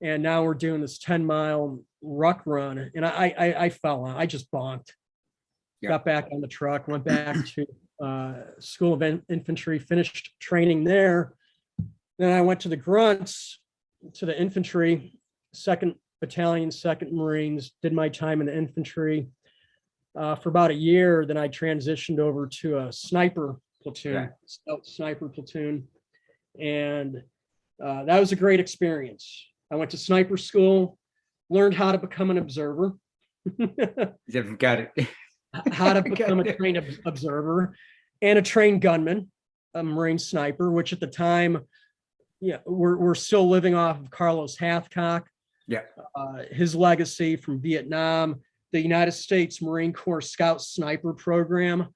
And now we're doing this 10-mile ruck run. And I fell out. I just bonked. Got back on the truck, went back to School of Infantry, finished training there. Then I went to the Grunts, to the infantry, 2nd Battalion, 2nd Marines, did my time in the infantry for about a year. Then I transitioned over to a sniper platoon, sniper platoon. And that was a great experience. I went to sniper school, learned how to become an observer. You've got it. How to become a trained observer and a trained gunman, a Marine sniper, which at the time, we're still living off of Carlos Hathcock. Yeah. His legacy from Vietnam, the United States Marine Corps Scout Sniper Program,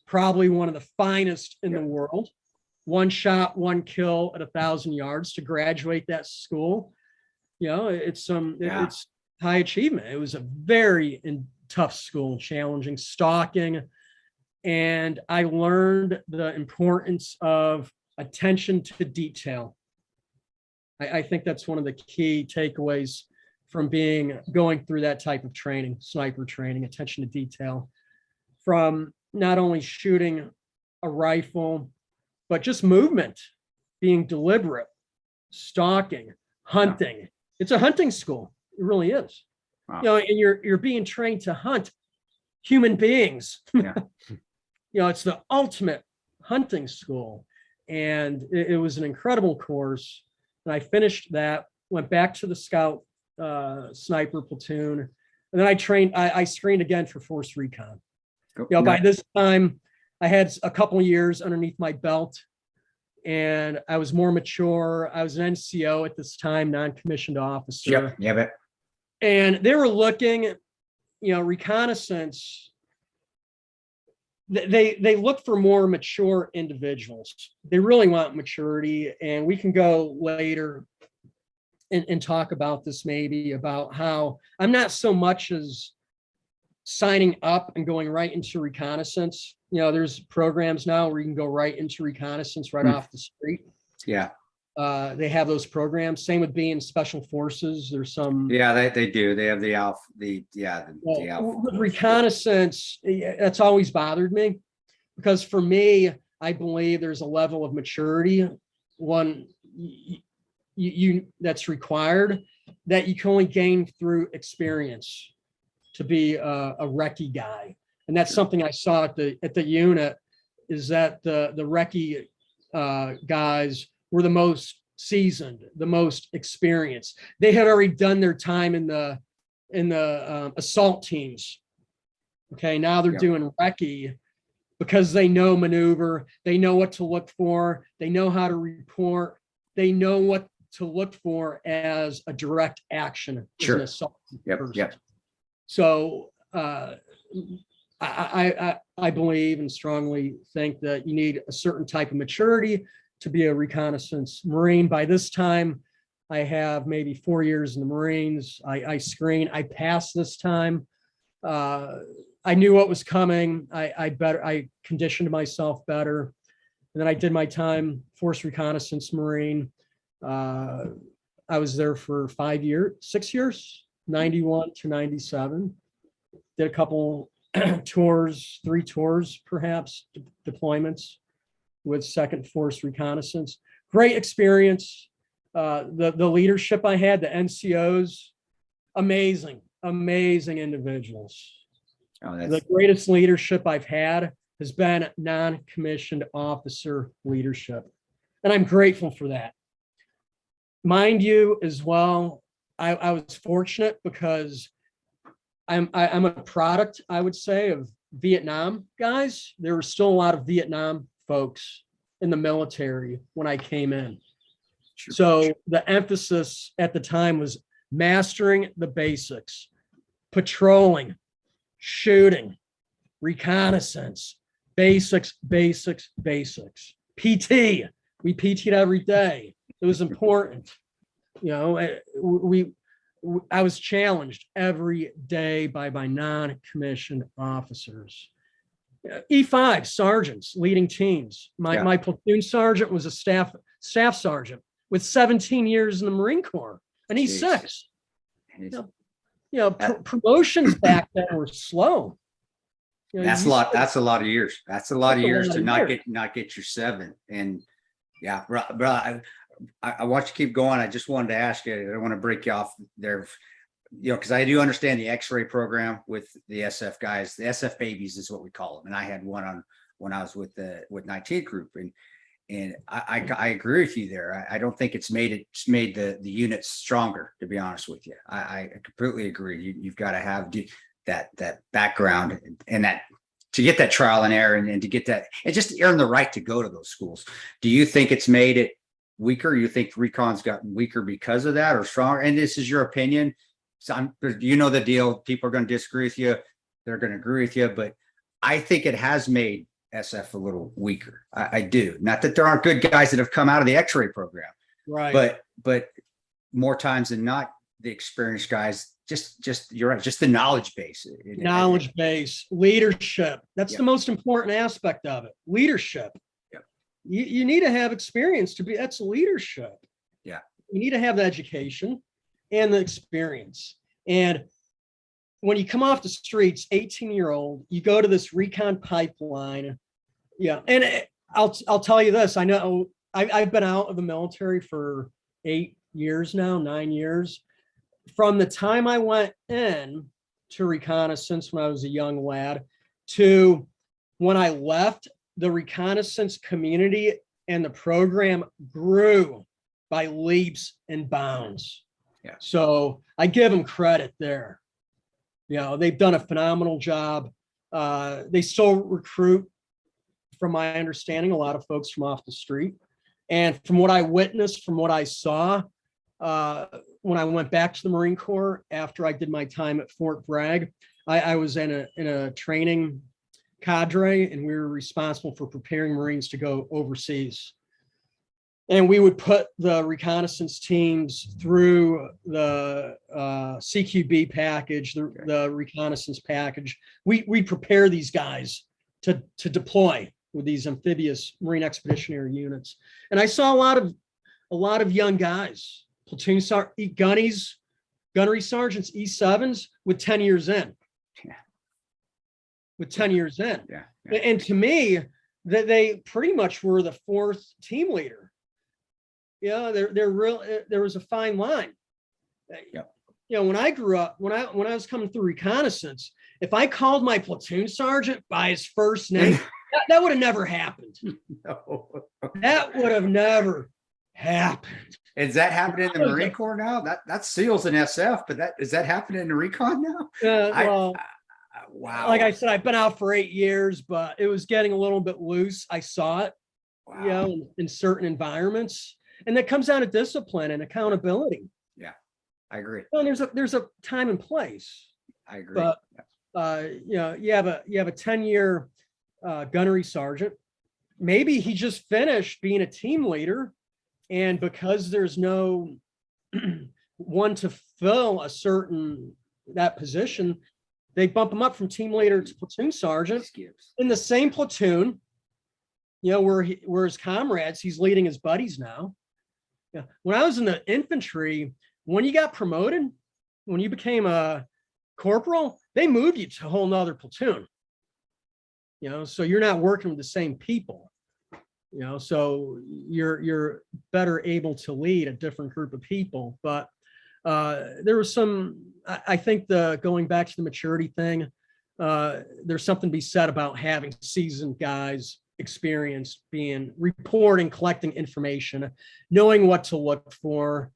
probably one of the finest in the world. 1 shot, 1 kill at 1,000 yards to graduate that school. It's high achievement. It was a very tough school, challenging, stalking. And I learned the importance of attention to detail. I think that's one of the key takeaways from going through that type of training, sniper training, attention to detail, from not only shooting a rifle, but just movement, being deliberate, stalking, hunting. It's a hunting school. It really is. Wow. And you're being trained to hunt human beings. It's the ultimate hunting school. And it was an incredible course. And I finished that, went back to the Scout sniper platoon. And then I screened again for Force Recon. By this time, I had a couple of years underneath my belt, and I was more mature. I was an NCO at this time, non-commissioned officer. Yep. And they were looking, reconnaissance. They look for more mature individuals. They really want maturity, and we can go later and talk about this, maybe about how I'm not so much as signing up and going right into reconnaissance. There's programs now where you can go right into reconnaissance right off the street. Yeah. They have those programs. Same with being special forces. There's some. Yeah, they do. They have the Alpha. With reconnaissance, that's always bothered me, because for me, I believe there's a level of maturity, that's required, that you can only gain through experience to be a recce guy. And that's something I saw at the unit, is that the recce guys were the most seasoned, the most experienced. They had already done their time in the assault teams. Okay, now they're doing recce because they know maneuver, they know what to look for, they know how to report, they know what to look for as a direct action. As an assault person. So I believe and strongly think that you need a certain type of maturity to be a reconnaissance Marine. By this time, I have maybe 4 years in the Marines. I passed this time. I knew what was coming. I conditioned myself better. And then I did my time, Force Reconnaissance Marine. I was there for 6 years, 91 to 97. Did a couple tours, 3 tours, perhaps, deployments with 2nd Force Reconnaissance. Great experience. The leadership I had, the NCOs, amazing individuals. The greatest leadership I've had has been non-commissioned officer leadership. And I'm grateful for that. Mind you, as well, I was fortunate because I'm a product, I would say, of Vietnam guys. There were still a lot of Vietnam folks in the military when I came in. Sure. So the emphasis at the time was mastering the basics, patrolling, shooting, reconnaissance, basics. PT, we PT'd every day. It was important. You know, I was challenged every day by my non-commissioned officers. E5 sergeants leading teams. My platoon sergeant was a staff sergeant with 17 years in the Marine Corps, and he's Jeez. Promotions back then were slow. You know, That's a lot. That's a lot of years. That's a lot of years to not get your 7. And yeah, bro, I want you to keep going. I just wanted to ask you. I don't want to break you off there, you know, because I do understand the X-ray program with the SF guys. The SF babies is what we call them. And I had one on when I was with 19th group, and I agree with you there. I don't think it's made the units stronger. To be honest with you, I completely agree. You've got to have that background and that to get that trial and error and to get that and just to earn the right to go to those schools. Do you think it's made it weaker? You think recon's gotten weaker because of that or stronger? And this is your opinion. So you know the deal. People are going to disagree with you. They're going to agree with you, but I think it has made SF a little weaker. I do. Not that there aren't good guys that have come out of the X-ray program, right? But more times than not, the experienced guys just you're right. Just the knowledge base. Knowledge base, leadership. That's the most important aspect of it. Leadership. Yep. You need to have experience to be. That's leadership. Yeah. You need to have the education and the experience. And when you come off the streets, 18-year-old, you go to this recon pipeline. Yeah. And I'll tell you this. I know I've been out of the military for 8 years now, 9 years. From the time I went in to reconnaissance when I was a young lad to when I left, the reconnaissance community and the program grew by leaps and bounds. Yeah. So I give them credit there. You know, they've done a phenomenal job. They still recruit, from my understanding, a lot of folks from off the street. And from what I witnessed, from what I saw, when I went back to the Marine Corps after I did my time at Fort Bragg, I was in a training cadre, and we were responsible for preparing Marines to go overseas. And we would put the reconnaissance teams through the CQB package, the reconnaissance package. We prepare these guys to deploy with these amphibious Marine expeditionary units. And I saw a lot of young guys, platoon gunnies, gunnery sergeants, E7s with 10 years in. Yeah. With 10 years in. Yeah. And to me, that they pretty much were the 4th team leader. Yeah, there was a fine line. Yep. You know, when I grew up, when I was coming through reconnaissance, if I called my platoon sergeant by his first name, that would have never happened. No. That would have never happened. Is that happening in the Marine Corps now? That's SEALs and SF, but is that happening in the recon now? Well, wow. Like I said, I've been out for 8 years, but it was getting a little bit loose. I saw it, Wow. you know, in certain environments. And that comes down to discipline and accountability. Yeah, I agree. Well, there's a time and place. I agree. But you know, you have a 10-year gunnery sergeant. Maybe he just finished being a team leader, and because there's no one to fill that position, they bump him up from team leader to platoon sergeant in the same platoon. You know, where his comrades, he's leading his buddies now. Yeah. When I was in the infantry, when you got promoted, when you became a corporal, they moved you to a whole nother platoon. You know, so you're not working with the same people. You know, so you're better able to lead a different group of people. But there was some, I think going back to the maturity thing, there's something to be said about having seasoned guys, experienced, reporting, collecting information, knowing what to look for,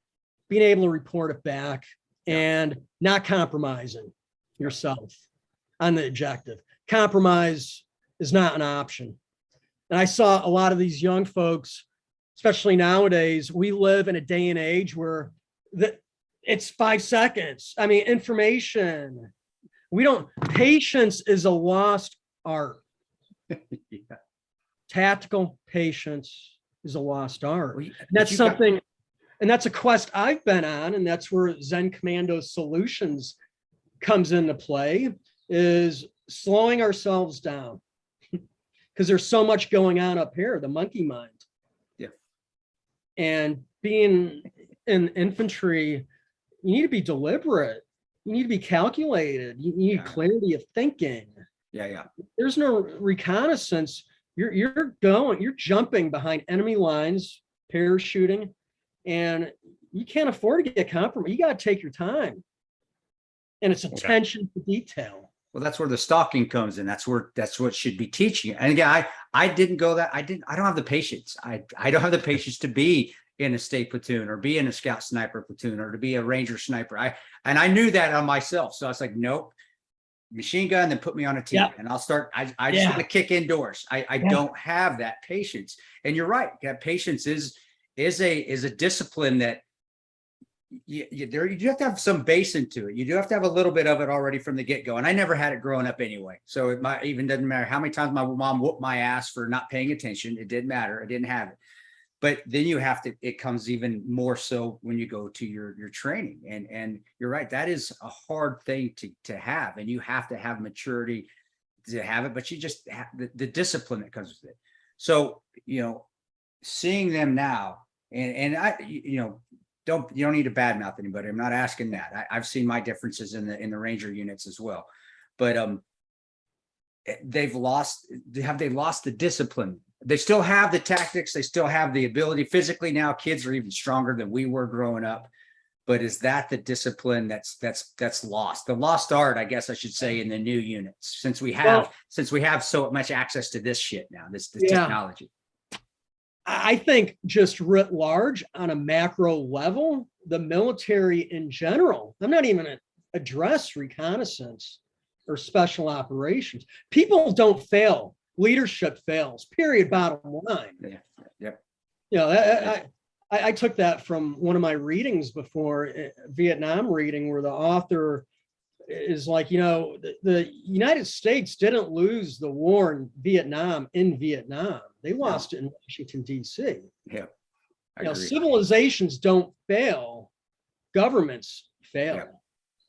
being able to report it back, and not compromising yourself on the objective. Compromise is not an option. And I saw a lot of these young folks, especially nowadays, we live in a day and age where it's 5 seconds. I mean, information. Patience is a lost art. Yeah. Tactical patience is a lost art. Well, that's something, and that's a quest I've been on, and that's where Zen Commando Solutions comes into play, is slowing ourselves down. Because there's so much going on up here, the monkey mind. Yeah. And being in infantry, you need to be deliberate. You need to be calculated. You need clarity of thinking. Yeah. There's no reconnaissance. You're jumping behind enemy lines, parachuting, and you can't afford to get compromised. You got to take your time. And it's attention to detail. Well, that's where the stalking comes in. That's what should be teaching. And again, I didn't go that. I don't have the patience. I don't have the patience to be in a state platoon or be in a scout sniper platoon or to be a ranger sniper. I knew that on myself. So I was like, nope, machine gun, then put me on a team and I'll start. I just want to kick indoors. I don't have that patience. And you're right. That patience is a discipline that you have to have some base into it. You do have to have a little bit of it already from the get-go. And I never had it growing up anyway. So it even doesn't matter how many times my mom whooped my ass for not paying attention. It didn't matter. I didn't have it. But then it comes even more so when you go to your training. And you're right. That is a hard thing to have. And you have to have maturity to have it, but you just have the discipline that comes with it. So, seeing them now and I, you don't need to badmouth anybody. I'm not asking that. I've seen my differences in the Ranger units as well, but have they lost the discipline? They still have the tactics. They still have the ability physically. Now kids are even stronger than we were growing up, but is that the discipline that's lost? The lost art, I guess I should say, in the new units, since we have so much access to this shit now, this technology. I think just writ large on a macro level, the military in general, I'm not even going to address reconnaissance or special operations. People don't fail. Leadership fails, period, bottom line. I took that from one of my readings before, Vietnam reading, where the author is like, the United States didn't lose the war in Vietnam. They lost it in Washington, D.C. Yeah. Civilizations don't fail. Governments fail. Yeah.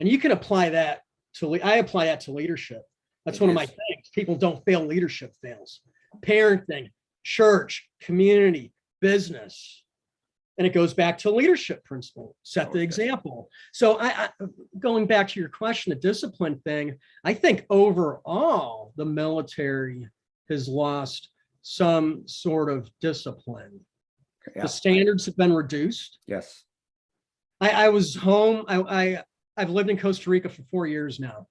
And you can apply that I apply that to leadership. That's one of my things. People don't fail, leadership fails. Parenting, church, community, business. And it goes back to leadership principle, set the example. So I going back to your question, the discipline thing, I think overall the military has lost some sort of discipline. Yeah. The standards have been reduced. Yes. I was home. I've lived in Costa Rica for 4 years now.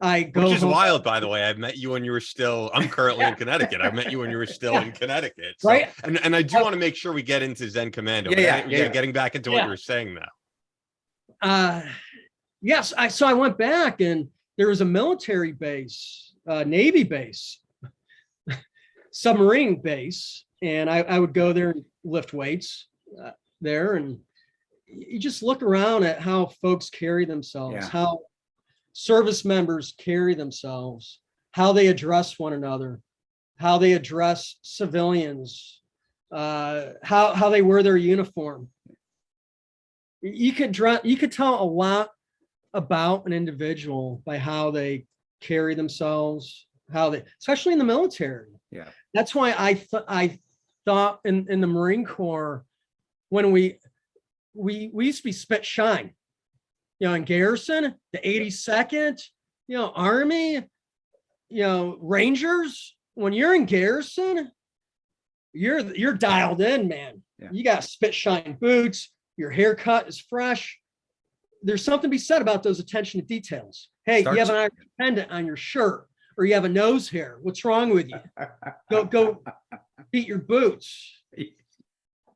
Which is wild, by the way. I've met you when you were still, I'm currently in Connecticut. I met you when you were still in Connecticut. So, right. And I do want to make sure we get into Zen Commando. Getting back into what you were saying now. Yes. So I went back and there was a military base, Navy base, submarine base. And I would go there and lift weights there. And you just look around at how folks carry themselves, how service members carry themselves, how they address one another, how they address civilians, how they wear their uniform. You could tell a lot about an individual by how they carry themselves, especially in the military. Yeah. That's why I thought in the Marine Corps, when we used to be spit shine. In garrison, the 82nd, Army, Rangers, when you're in garrison, you're dialed in, man. Yeah. You got spit shine boots, your haircut is fresh. There's something to be said about those attention to details. Hey, you have Starts- an Irish pendant on your shirt, or you have a nose hair. What's wrong with you? Go beat your boots.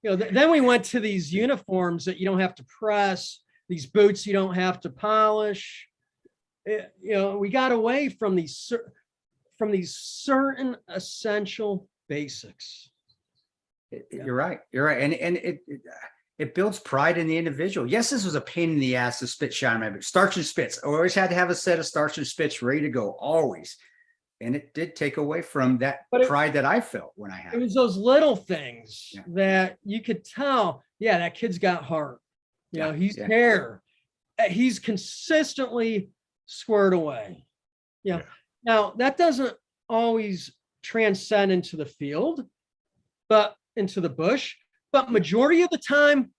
Then we went to these uniforms that you don't have to press, these boots you don't have to polish. We got away from these certain essential basics. You're right. You're right. And it builds pride in the individual. Yes, this was a pain in the ass to spit shine my boot. Starch and spits. I always had to have a set of starch and spits ready to go, always. And it did take away from that pride that I felt when I had it. It was those little things that you could tell, yeah, that kid's got heart. He's there. He's consistently squared away. Now, that doesn't always transcend into the field, but into the bush. But majority of the time,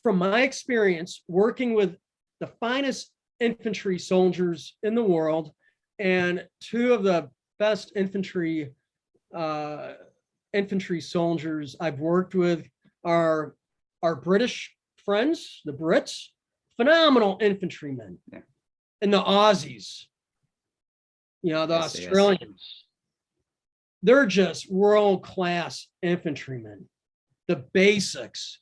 from my experience, working with the finest infantry soldiers in the world, and two of the best infantry soldiers I've worked with are our British friends, the Brits, phenomenal infantrymen, and the Aussies, the Australians. They're just world-class infantrymen. The basics,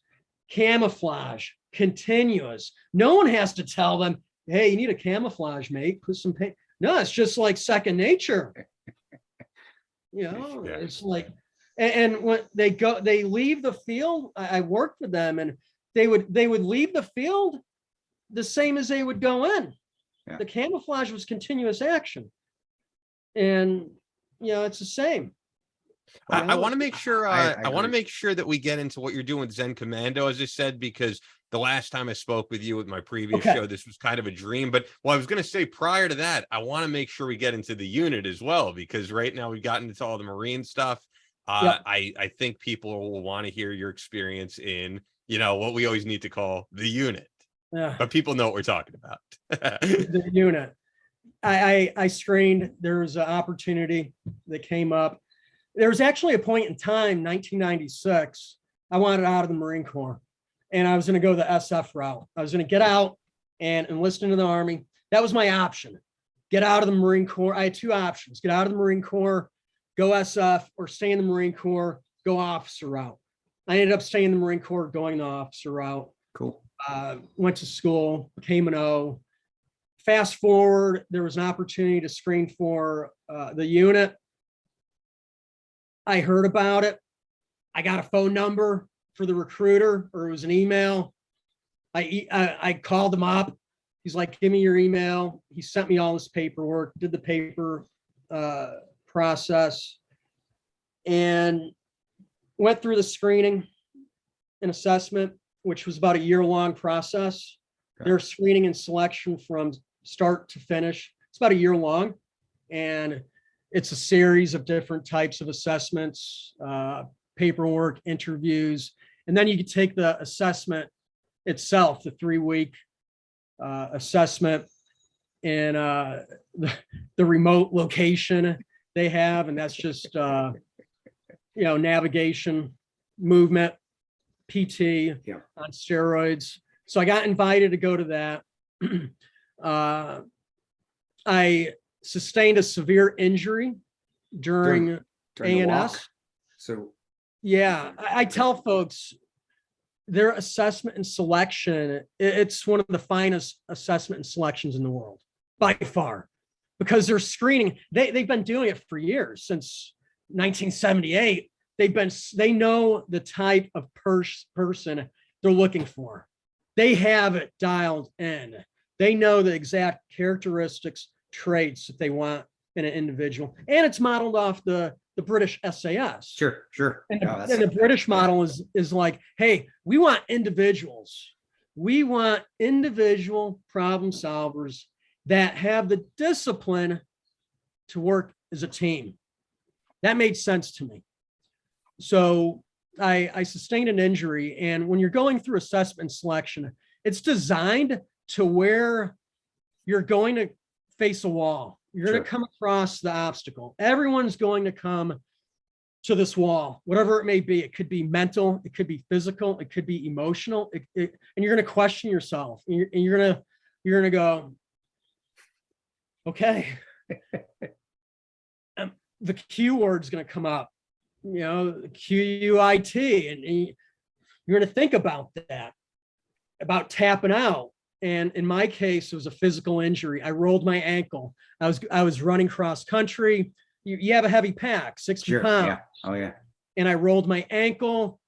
camouflage, continuous. No one has to tell them, hey, you need a camouflage, mate. Put some paint. No, it's just like second nature. It's like, and when they leave the field, I worked with them, and they would leave the field the same as they would go in. The camouflage was continuous action. And, it's the same. I want to make sure. I want to make sure that we get into what you're doing with Zen Commando, as I said, because the last time I spoke with you with my previous show, this was kind of a dream. But I was going to say prior to that, I want to make sure we get into the unit as well, because right now we've gotten into all the Marine stuff. I think people will want to hear your experience in, what we always need to call the unit. But people know what we're talking about. The unit. I strained. There was an opportunity that came up. There was actually a point in time, 1996, I wanted out of the Marine Corps, and I was going to go the SF route. I was going to get out and enlist into the Army. That was my option. Get out of the Marine Corps. I had two options: get out of the Marine Corps, go SF, or stay in the Marine Corps, go officer route. I ended up staying in the Marine Corps, going the officer route. Cool. Went to school, became an O. Fast forward, there was an opportunity to screen for the unit. I heard about it. I got a phone number for the recruiter, or it was an email. I called him up. He's like, give me your email. He sent me all this paperwork, did the paper process, and went through the screening and assessment, which was about a year-long process. Their screening and selection from start to finish. It's about a year long, and it's a series of different types of assessments, paperwork, interviews, and then you can take the assessment itself, the 3-week assessment in the remote location they have, and that's just navigation, movement, PT on steroids. So I got invited to go to that. I sustained a severe injury during ANS. So I tell folks their assessment and selection, it's one of the finest assessment and selections in the world by far, because they're screening. They've been doing it for years, since 1978. They know the type of person they're looking for. They have it dialed in. They know the exact characteristics, traits that they want in an individual. And it's modeled off the British SAS. Sure. And the British model is like, hey, we want individuals. We want individual problem solvers that have the discipline to work as a team. That made sense to me. So I sustained an injury, and when you're going through assessment selection, it's designed to where you're going to face a wall. You're going to come across the obstacle. Everyone's going to come to this wall, whatever it may be. It could be mental, it could be physical, it could be emotional, and you're going to question yourself. And you're going to go, okay, the Q word's going to come up, QUIT, and you're going to think about that, about tapping out. And in my case, it was a physical injury. I rolled my ankle. I was running cross country. You have a heavy pack, 60 pounds. Yeah. Oh yeah. And I rolled my ankle.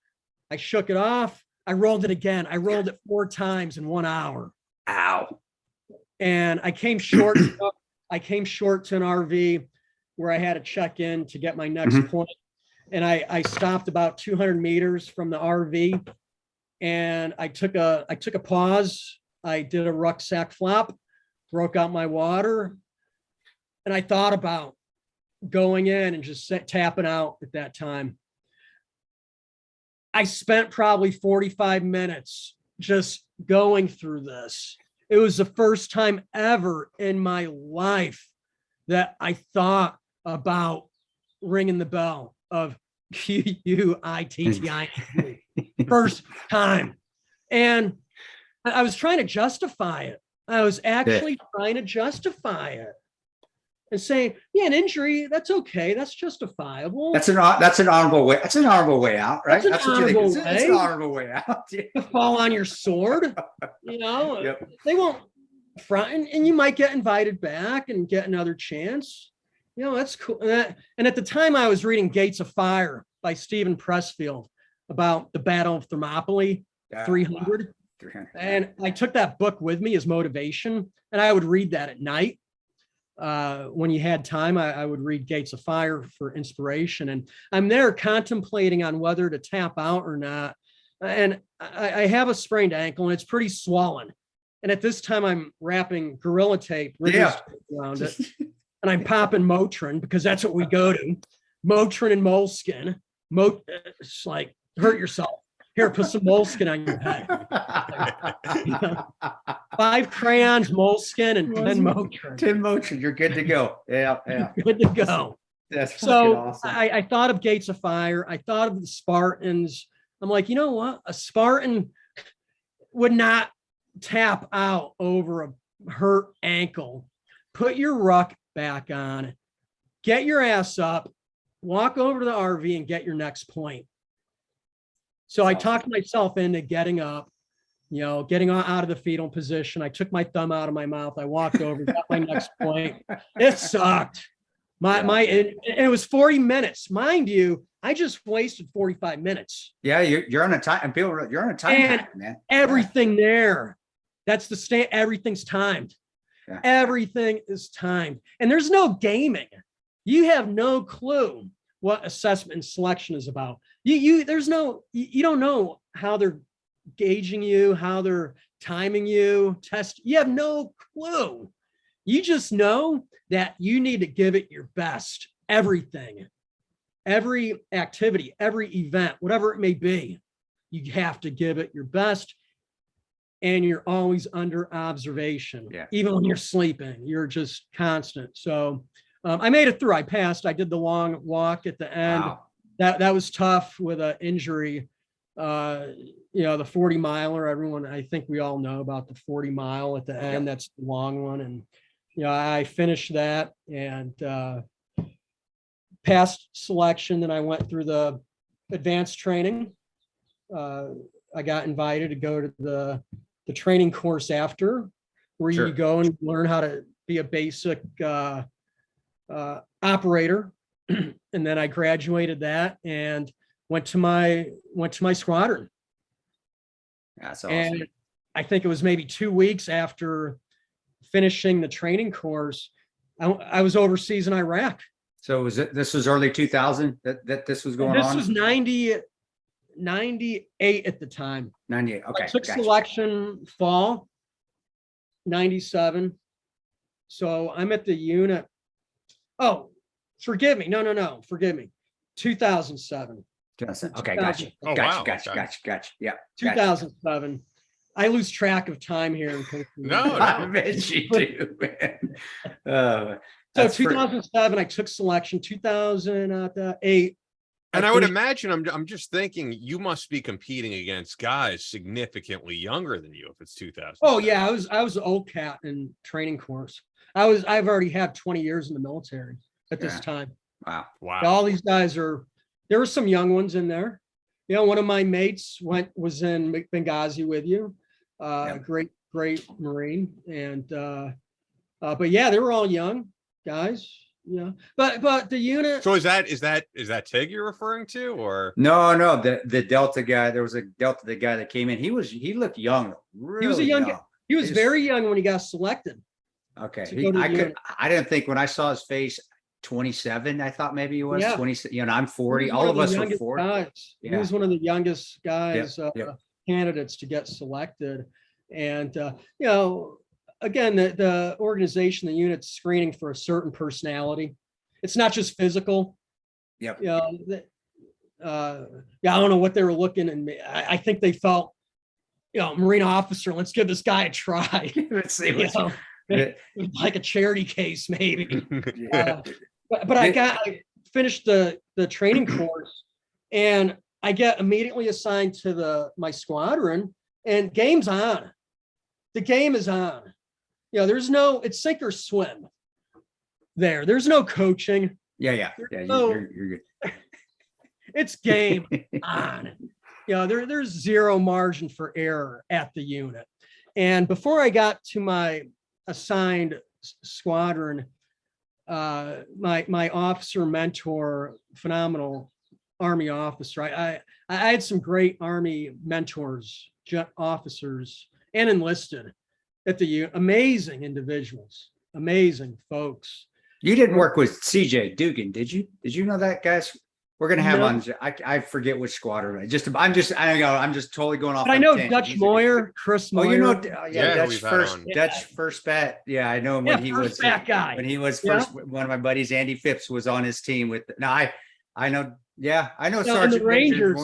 I shook it off. I rolled it again. I rolled it 4 times in 1 hour. Ow. And I came short. I came short to an RV where I had to check in to get my next point. And I stopped about 200 meters from the RV, and I took a pause. I did a rucksack flop, broke out my water, and I thought about going in and just tapping out at that time. I spent probably 45 minutes just going through this. It was the first time ever in my life that I thought about ringing the bell of QUITTI. First time. And I was trying to justify it. I was actually trying to justify it and saying, yeah, an injury, that's okay. That's justifiable. That's an honorable way. That's an honorable way out, right? That's an what you honorable think. way. It's an honorable way out. To fall on your sword, Yep. They won't front, and you might get invited back and get another chance. That's cool. And at the time I was reading Gates of Fire by Stephen Pressfield about the Battle of Thermopylae, 300. Wow. 300. And I took that book with me as motivation, and I would read that at night. When you had time, I would read Gates of Fire for inspiration. And I'm there contemplating on whether to tap out or not. And I have a sprained ankle, and it's pretty swollen. And at this time, I'm wrapping Gorilla Tape around it. And I'm popping Motrin, because that's what we go to. Motrin and Moleskin. It's like, hurt yourself. Here, put some Moleskin on your head. 5 crayons, Moleskin, and 10 Motrin. 10 Motrin, you're good to go. Yeah. Good to go. That's So awesome. I thought of Gates of Fire. I thought of the Spartans. I'm like, you know what? A Spartan would not tap out over a hurt ankle. Put your ruck back on, get your ass up, walk over to the RV and get your next point. So I talked myself into getting up, getting out of the fetal position. I took my thumb out of my mouth. I walked over, got my next point. It sucked. It was 40 minutes. Mind you, I just wasted 45 minutes. Yeah, you're on a time. You're on a time, and man. Everything there. That's the state. Everything's timed. Yeah. Everything is timed, and there's no gaming. You have no clue what assessment and selection is about. You don't know how they're gauging you, how they're timing you, you have no clue. You just know that you need to give it your best. Everything, every activity, every event, whatever it may be, you have to give it your best. And you're always under observation. Yeah. Even when you're sleeping, you're just constant. So I made it through. I passed. I did the long walk at the end. Wow. That was tough with an injury. The 40 miler, I think we all know about the 40 mile at the end. That's the long one. And, I finished that and passed selection. Then I went through the advanced training. I got invited to go to the training course after, where you go and learn how to be a basic operator. And then I graduated that and went to my squadron. That's awesome. And I think it was maybe 2 weeks after finishing the training course, I was overseas in Iraq. So this was early 2000 that this was going on? This was 98 at the time. 98. Okay. I took selection fall 97. So I'm at the unit. Oh, forgive me. No. Forgive me. 2007. Okay. Gotcha. Oh, Gotcha. wow. Gotcha. Yeah. 2007. I lose track of time here in Costa Rica. I bet you do, man. So 2007, I took selection. 2008, And I would imagine, I'm just thinking, you must be competing against guys significantly younger than you if it's 2000. Oh yeah, I was an old cat in training course. I've already had 20 years in the military at this time. Wow. Wow. All these guys there were some young ones in there. You know, one of my mates was in Benghazi with you. Great Marine. And but yeah, they were all young guys. Yeah. But the unit. So is that Tig you're referring to, or No, the Delta guy. There was a Delta, the guy that came in. He looked young. Really he was a young guy. He was very young when he got selected. Okay. I didn't think when I saw his face, 27, I thought maybe he was 20. You know, I'm 40. All of us were 40. Guys. Yeah. He was one of the youngest guys, Yep. Candidates to get selected. And, you know, again, the organization, the unit's screening for a certain personality. It's not just physical. Yep. You know, I don't know what they were looking, and I think they felt, you know, Marine officer, let's give this guy a try. Let's see. Like a charity case, maybe. But I finished the training course, and I get immediately assigned to my squadron, and game's on. The game is on. You know, it's sink or swim. There's no coaching. Yeah. You're good. It's game on. You know, there's zero margin for error at the unit. And before I got to my assigned squadron, my officer mentor, phenomenal Army officer. I had some great Army mentors, officers, and enlisted at the unit. Amazing individuals, amazing folks. You didn't work with CJ Dugan, did you? Did you know that, guys? We're gonna have on. I forget which squadron. I'm just totally going off. But I know Dutch Moyer, Chris Moyer. Oh, you know, Dutch first bat. Yeah, I know him when he was that guy. When he was first, one of my buddies, Andy Phipps, was on his team with. Now I know. Yeah, I know Sergeant Rangers.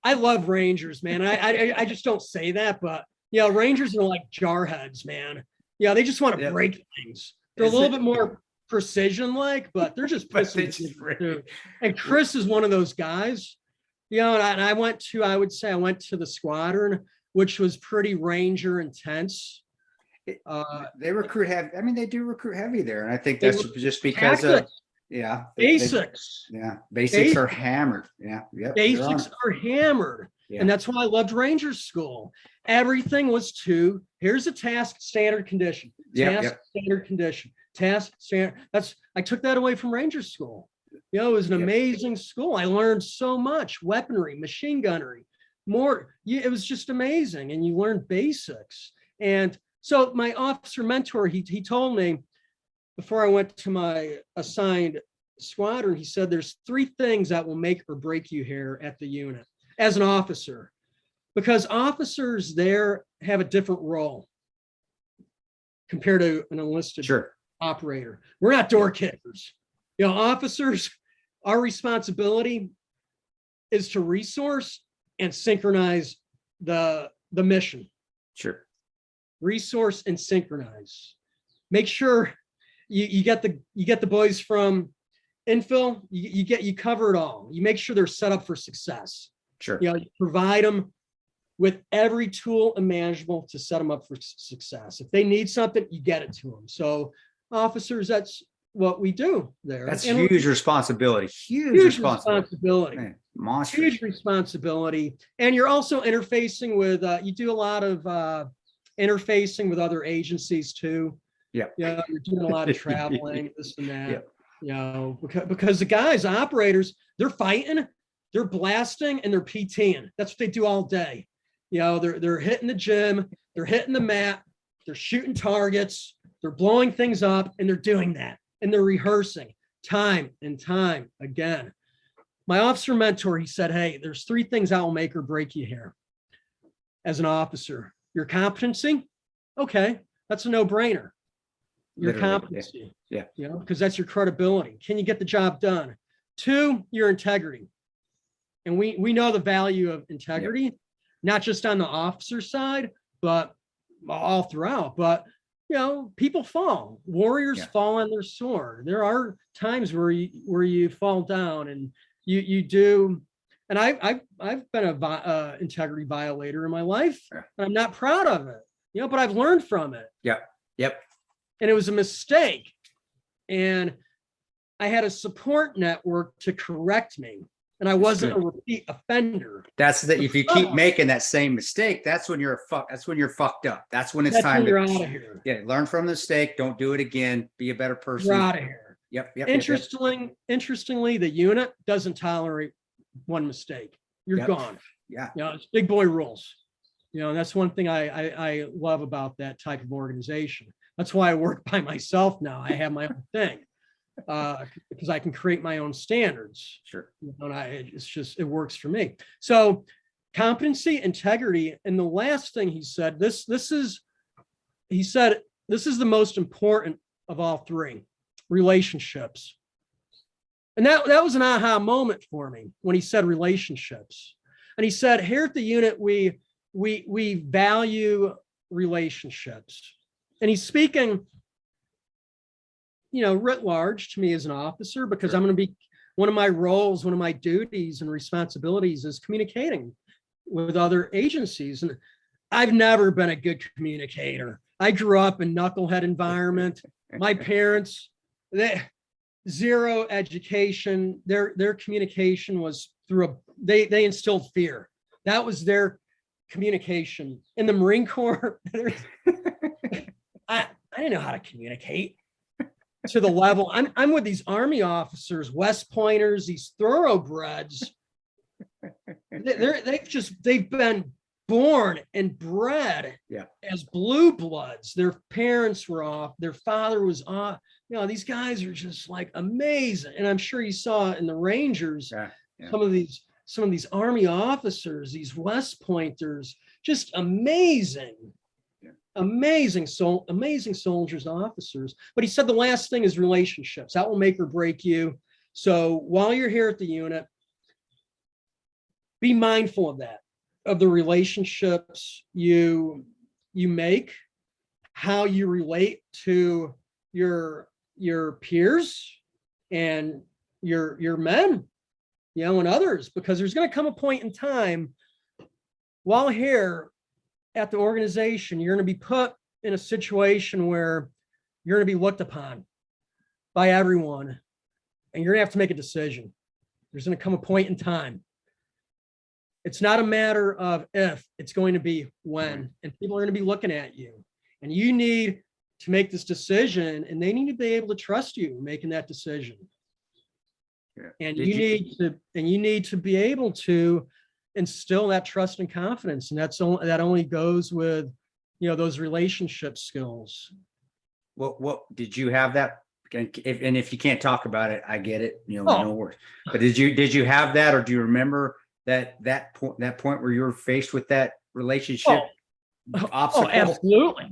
I love Rangers, man. I just don't say that, but yeah, Rangers are like jarheads, man. Yeah, they just want to break things. They're a little bit more precision like, but they're just pissing. And Chris is one of those guys, you know, and I went to the squadron, which was pretty Ranger intense. They recruit heavy. I mean, they do recruit heavy there, and I think that's just because of basics. Basics are hammered. Basics are hammered. Yeah. And that's why I loved Ranger School. Everything was here's a task, standard condition. Standard condition. Task, standard. I took that away from Ranger School. You know, it was an amazing school. I learned so much: weaponry, machine gunnery, more. It was just amazing, and you learned basics. And so my officer mentor, he told me before I went to my assigned squadron, he said, "There's 3 things that will make or break you here at the unit as an officer, because officers there have a different role compared to an enlisted operator. We're not door kickers. You know, officers, our responsibility is to resource and synchronize the mission. Sure. Resource and synchronize. Make sure you get the boys from infill. You cover it all. You make sure they're set up for success. Sure. You know, you provide them with every tool imaginable to set them up for success. If they need something, you get it to them. So officers, that's what we do there. That's huge responsibility. Huge responsibility. Man, monstrous. Huge responsibility. And you're also interfacing with, you do a lot of interfacing with other agencies too. Yeah. You know, you're doing a lot of traveling, this and that. Yep. You know, because the guys, operators, they're fighting, they're blasting, and they're PTing. That's what they do all day. You know, they're hitting the gym, they're hitting the mat, they're shooting targets, they're blowing things up, and they're doing that. And they're rehearsing time and time again. My officer mentor, he said, "Hey, there's 3 things that will make or break you here as an officer. Your competency, okay, that's a no-brainer. Your competency, you know, because that's your credibility. Can you get the job done? 2, your integrity. And we know the value of integrity, not just on the officer side, but all throughout. But you know, people fall. Warriors fall on their sword. There are times where you fall down, and you do. And I've been a integrity violator in my life, and I'm not proud of it, but I've learned from it. Yep. And it was a mistake. And I had a support network to correct me. And I wasn't a repeat offender. If you keep making that same mistake, that's when you're fucked up. That's when it's time you're out of here. Yeah, learn from the mistake. Don't do it again. Be a better person. You're out of here. Yep. Interestingly, the unit doesn't tolerate one mistake. You're gone. Yeah. It's big boy rules. And that's one thing I love about that type of organization. That's why I work by myself now. I have my own thing. Because I can create my own standards. Sure. It works for me. So competency, integrity, and the last thing he said, this is the most important of all three: relationships. And that was an aha moment for me when he said relationships. And he said, here at the unit, we value relationships. And he's speaking writ large to me as an officer, because I'm going to be, one of my roles, one of my duties and responsibilities is communicating with other agencies. And I've never been a good communicator. I grew up in knucklehead environment. My parents, zero education. Their communication was through they instilled fear. That was their communication. In the Marine Corps, I didn't know how to communicate to the level. I'm with these Army officers, West Pointers, these thoroughbreds. They've been born and bred as blue bloods. Their parents were off, their father was off. These guys are just like amazing. And I'm sure you saw in the Rangers, some of these Army officers, these West Pointers, just amazing. Amazing soldiers and officers. But he said the last thing is relationships. That will make or break you. So while you're here at the unit, be mindful of that, of the relationships you make, how you relate to your peers and your men, and others, because there's going to come a point in time while here at the organization, you're going to be put in a situation where you're going to be looked upon by everyone, and you're going to have to make a decision. There's going to come a point in time. It's not a matter of if, it's going to be when, and people are going to be looking at you, and you need to make this decision, and they need to be able to trust you making that decision. And you need to be able to instill that trust and confidence, and that only goes with those relationship skills. What did you have that? And if you can't talk about it, I get it. No worries. But did you have that, or do you remember that point where you were faced with that relationship obstacle? Absolutely.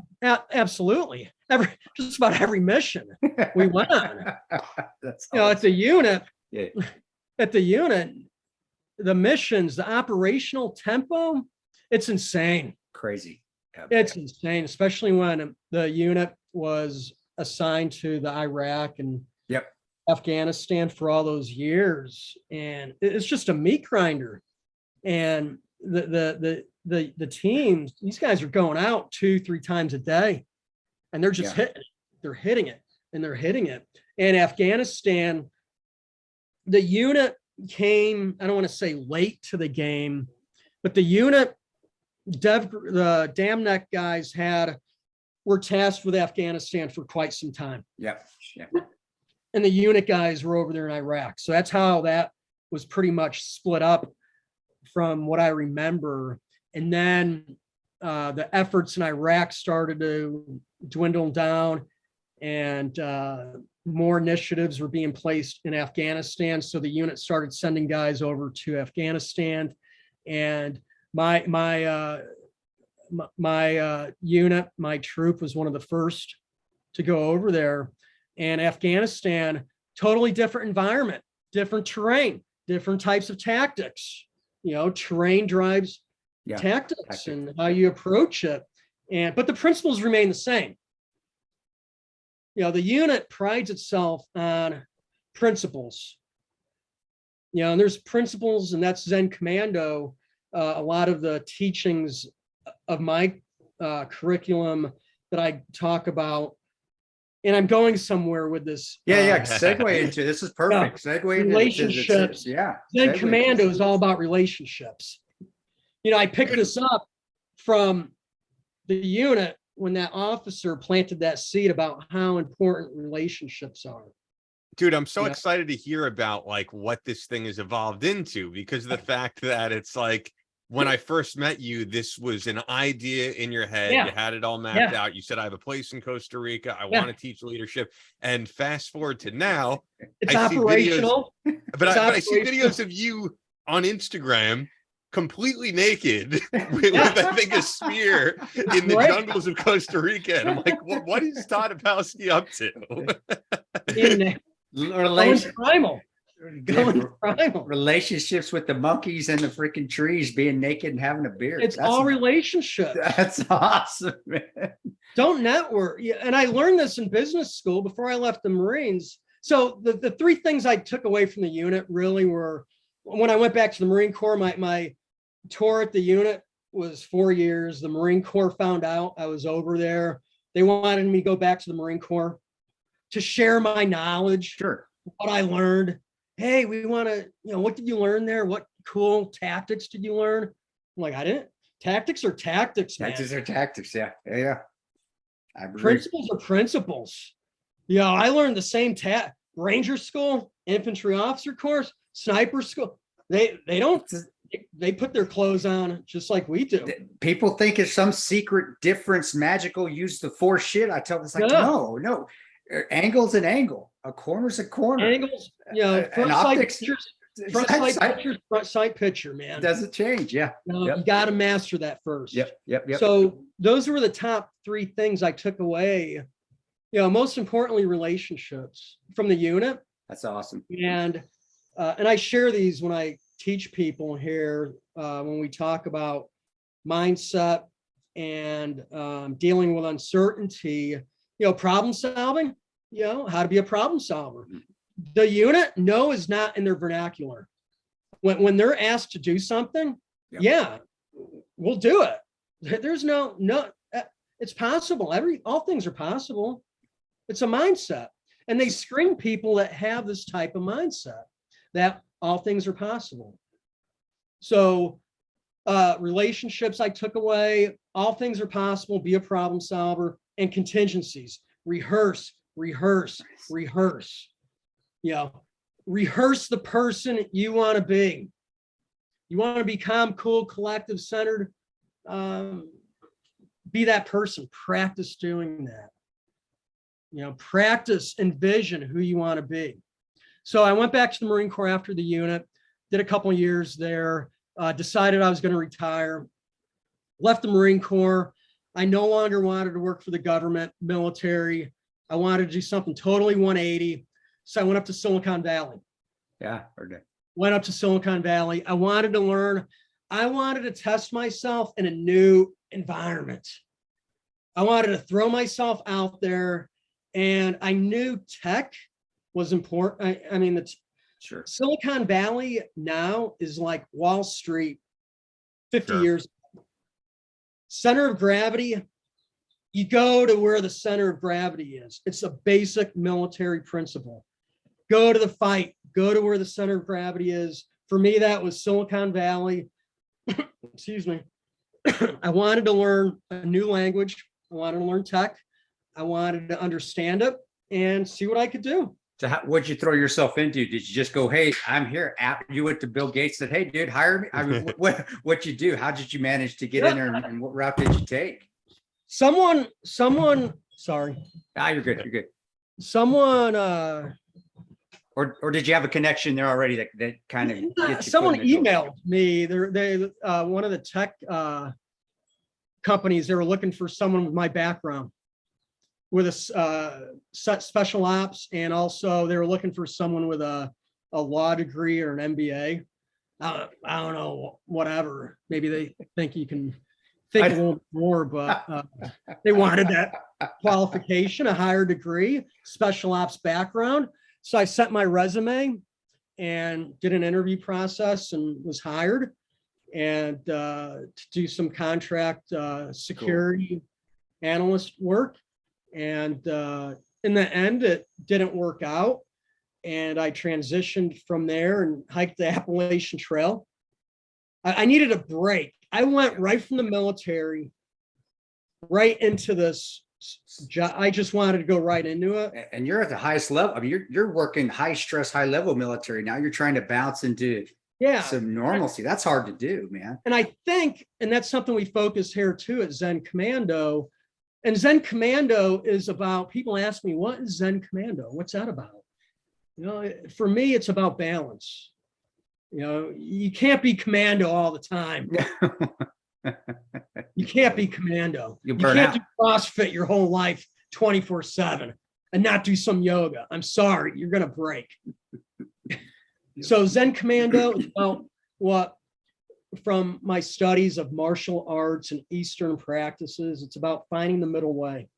Just about every mission we went on. That's at the unit. Yeah. At the unit, the missions, the operational tempo, it's insane. Crazy. It's insane, especially when the unit was assigned to the Iraq and Afghanistan for all those years. And it's just a meat grinder. And the teams, these guys are going out 2-3 times a day, and they're just hitting it. They're hitting it, and they're hitting it. And Afghanistan, the unit came, I don't want to say late to the game, but the unit, the Dam Neck guys were tasked with Afghanistan for quite some time. Yeah. And the unit guys were over there in Iraq. So that's how that was pretty much split up from what I remember. And then the efforts in Iraq started to dwindle down, and more initiatives were being placed in Afghanistan. So the unit started sending guys over to Afghanistan, and my unit, my troop, was one of the first to go over there. And Afghanistan, totally different environment, different terrain, different types of tactics. Terrain drives tactics and how you approach it. But the principles remain the same. The unit prides itself on principles. And there's principles, and that's Zen Commando. A lot of the teachings of my curriculum that I talk about, and I'm going somewhere with this. Segue into this is perfect. Segue into relationships. Zen Commando is all about relationships. I picked this up from the unit when that officer planted that seed about how important relationships are. Dude, I'm so excited to hear about like what this thing has evolved into, because of the fact that it's like, when I first met you, this was an idea in your head. You had it all mapped out. You said, I have a place in Costa Rica. I want to teach leadership. And fast forward to now, it's operational. But I see videos of you on Instagram completely naked with I think a spear in the jungles of Costa Rica. And I'm like, what is Todd Apowski up to? Relationships with the monkeys and the freaking trees, being naked and having a beer. It's all relationships. That's awesome, man. Don't network. And I learned this in business school before I left the Marines. So the three things I took away from the unit really were, when I went back to the Marine Corps, my tour at the unit was 4 years. The Marine Corps found out I was over there. They wanted me to go back to the Marine Corps to share my knowledge. Sure. What I learned. Hey, we want to, what did you learn there? What cool tactics did you learn? I'm like, I didn't. Tactics are tactics, man. Tactics are tactics. Yeah. Principles are principles. I learned the same Ranger school, infantry officer course, sniper school. They put their clothes on just like we do. People think it's some secret difference, magical, use the force shit. I tell them, it's like, no. Angle's an angle. A corner's a corner. Angles, front sight picture, man. It doesn't change. Yeah. You got to master that first. Yep. So those were the top three things I took away. Most importantly, relationships from the unit. That's awesome. And I share these when I teach people here, when we talk about mindset and dealing with uncertainty, problem solving, how to be a problem solver. The unit, no is not in their vernacular. When they're asked to do something, we'll do it. There's no, it's possible. All things are possible. It's a mindset. And they screen people that have this type of mindset, that all things are possible. So relationships I took away, all things are possible, be a problem solver, and contingencies. Rehearse. Rehearse the person you want to be. You want to be calm, cool, collective, centered. Be that person. Practice doing that. Practice, envision who you want to be. So I went back to the Marine Corps after the unit, did a couple of years there, decided I was going to retire, left the Marine Corps. I no longer wanted to work for the government, military. I wanted to do something totally 180. So I went up to Silicon Valley. Yeah, heard that. Went up to Silicon Valley. I wanted to learn. I wanted to test myself in a new environment. I wanted to throw myself out there, and I knew tech was important. Sure. Silicon Valley now is like Wall Street 50 years. Center of gravity, you go to where the center of gravity is. It's a basic military principle. Go to the fight, go to where the center of gravity is. For me, that was Silicon Valley. Excuse me. I wanted to learn a new language. I wanted to learn tech. I wanted to understand it and see what I could do. So what'd you throw yourself into? Did you just go, hey, I'm here? You went to Bill Gates, said, hey, dude, hire me. I mean, what'd you do? How did you manage to get in there, and what route did you take? Someone, sorry. You're good. You're good. Someone, or did you have a connection there already that kind of someone emailed me. They one of the tech companies, they were looking for someone with my background, with a special ops, and also they were looking for someone with a law degree or an MBA. I don't know, whatever. Maybe they think you can think a little more, but they wanted that qualification, a higher degree, special ops background. So I sent my resume, and did an interview process and was hired and to do some contract security analyst work. And in the end, it didn't work out. And I transitioned from there and hiked the Appalachian Trail. I needed a break. I went right from the military right into this job. I just wanted to go right into it. And you're at the highest level. I mean, you're working high stress, high level military. Now you're trying to bounce into some normalcy. That's hard to do, man. And I think, and that's something we focus here too at Zen Commando. And Zen Commando is about, people ask me, what is Zen Commando? What's that about? You know, for me, it's about balance. You know, you can't be commando all the time. You can't be commando. You can't do CrossFit your whole life 24/7 and not do some yoga. I'm sorry, you're going to break. So Zen Commando is about what, from my studies of martial arts and Eastern practices, it's about finding the middle way.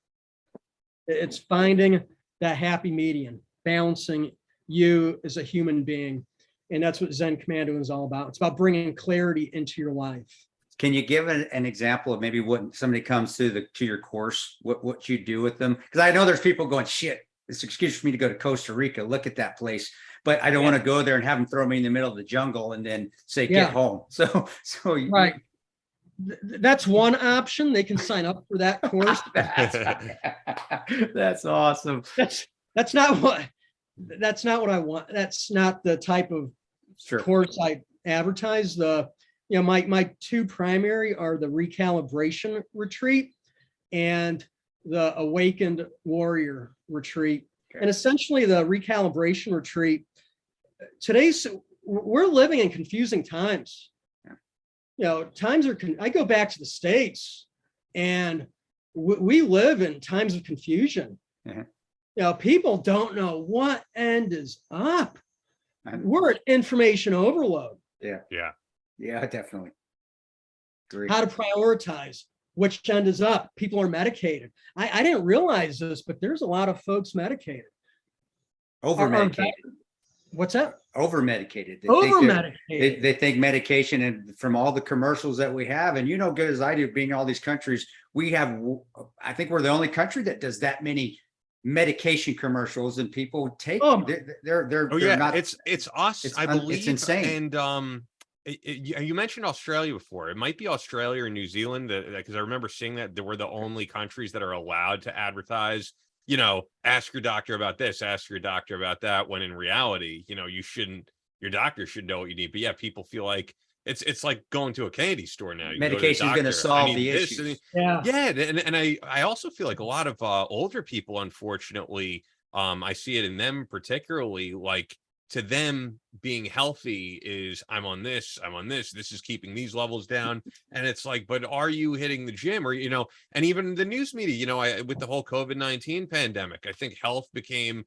It's finding that happy median, balancing you as a human being. And that's what Zen Commando is all about. It's about bringing clarity into your life. Can you give an example of maybe what somebody comes to your course, what you do with them? Because I know there's people going, shit, it's an excuse for me to go to Costa Rica, look at that place, but I don't want to go there and have them throw me in the middle of the jungle and then say, get home. So right. That's one option. They can sign up for that course. That's awesome. That's not what I want. That's not the type of course I advertise. My two primary are the recalibration retreat and the awakened warrior retreat. Okay. And essentially the recalibration retreat, we're living in confusing times. Yeah. You know, I go back to the States and we live in times of confusion. Mm-hmm. You know, people don't know what end is up. We're at information overload. Yeah, definitely. Great. How to prioritize, which end is up. People are medicated. I didn't realize this, but there's a lot of folks medicated. Over-medicated. What's that? Over-medicated. Over-medicated. They think medication, and from all the commercials that we have, and you know good as I do, being in all these countries, I think we're the only country that does that many medication commercials, and people take they're not. It's us. I believe it's insane. And you mentioned Australia before. It might be Australia or New Zealand, because I remember seeing that they were the only countries that are allowed to advertise, you know, ask your doctor about this, ask your doctor about that, when in reality, you know, your doctor should know what you need. But yeah, people feel like it's like going to a candy store now. Medication is going to solve the issue. And I also feel like a lot of older people, unfortunately, I see it in them particularly, like, to them, being healthy is I'm on this, this is keeping these levels down. And it's like, but are you hitting the gym? Or, you know, and even the news media, you know, with the whole COVID-19 pandemic, I think health became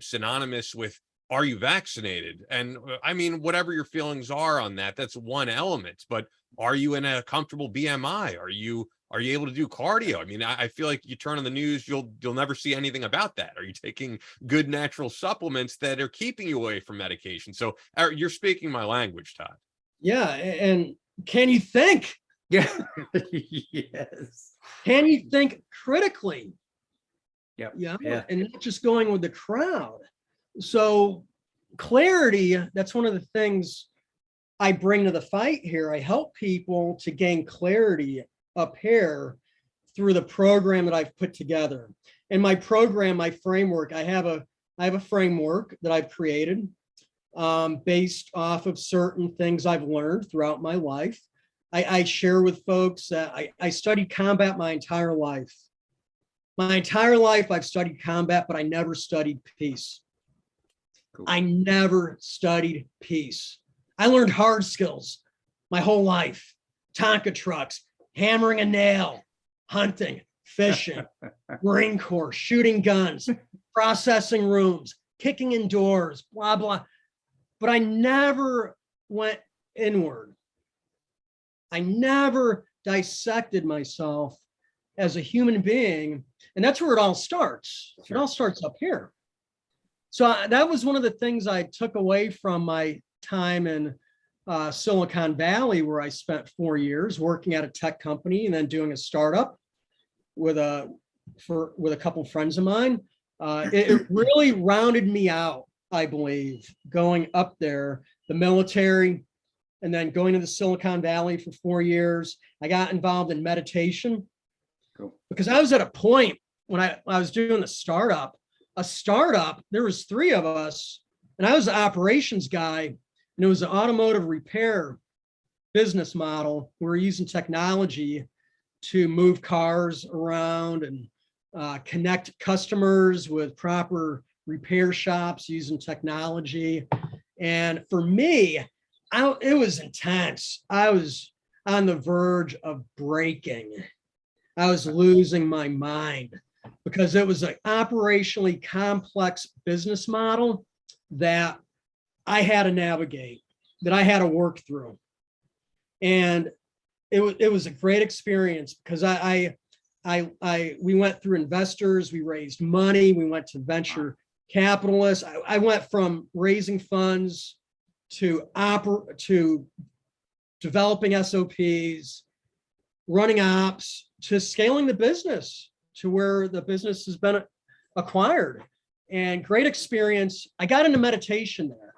synonymous with, are you vaccinated? And I mean, whatever your feelings are on that, that's one element, but are you in a comfortable BMI? Are you able to do cardio? I mean, I feel like you turn on the news, you'll never see anything about that. Are you taking good natural supplements that are keeping you away from medication? So you're speaking my language, Todd. Yeah. And can you think? Yeah. Yes. Can you think critically? Yep. Yeah. And not just going with the crowd. So clarity, that's one of the things I bring to the fight here. I help people to gain clarity up here through the program that I've put together. And my program, my framework, I have a framework that I've created based off of certain things I've learned throughout my life. I share with folks that I studied combat my entire life. My entire life I've studied combat, but I never studied peace. Cool. I never studied peace. I learned hard skills my whole life. Tonka trucks, hammering a nail, hunting, fishing, Marine Corps, shooting guns, processing rooms, kicking in doors, blah, blah. But I never went inward. I never dissected myself as a human being. And that's where it all starts. It all starts up here. that was one of the things I took away from my time in Silicon Valley, where I spent 4 years working at a tech company and then doing a startup with a couple of friends of mine. It really rounded me out, I believe, going up there, the military, and then going to the Silicon Valley for 4 years. I got involved in meditation. Cool. Because I was at a point when I was doing a startup, there was 3 of us, and I was the operations guy, and it was an automotive repair business model. We were using technology to move cars around and connect customers with proper repair shops using technology. And for me, it was intense. I was on the verge of breaking. I was losing my mind because it was an operationally complex business model that I had to navigate, that I had to work through. And it was a great experience because we went through investors, we raised money, we went to venture capitalists. I went from raising funds to developing SOPs, running ops, to scaling the business to where the business has been acquired. And great experience. I got into meditation there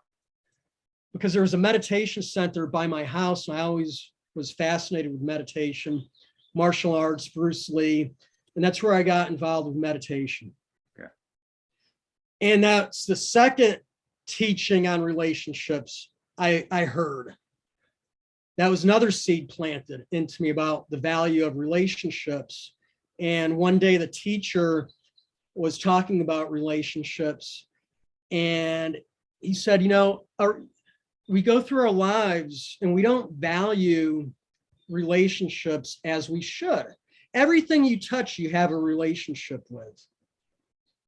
because there was a meditation center by my house, and I always was fascinated with meditation, martial arts, Bruce Lee, and that's where I got involved with meditation. Okay. And that's the second teaching on relationships I heard. That was another seed planted into me about the value of relationships. And one day the teacher was talking about relationships, and he said, we go through our lives and we don't value relationships as we should. Everything you touch, you have a relationship with.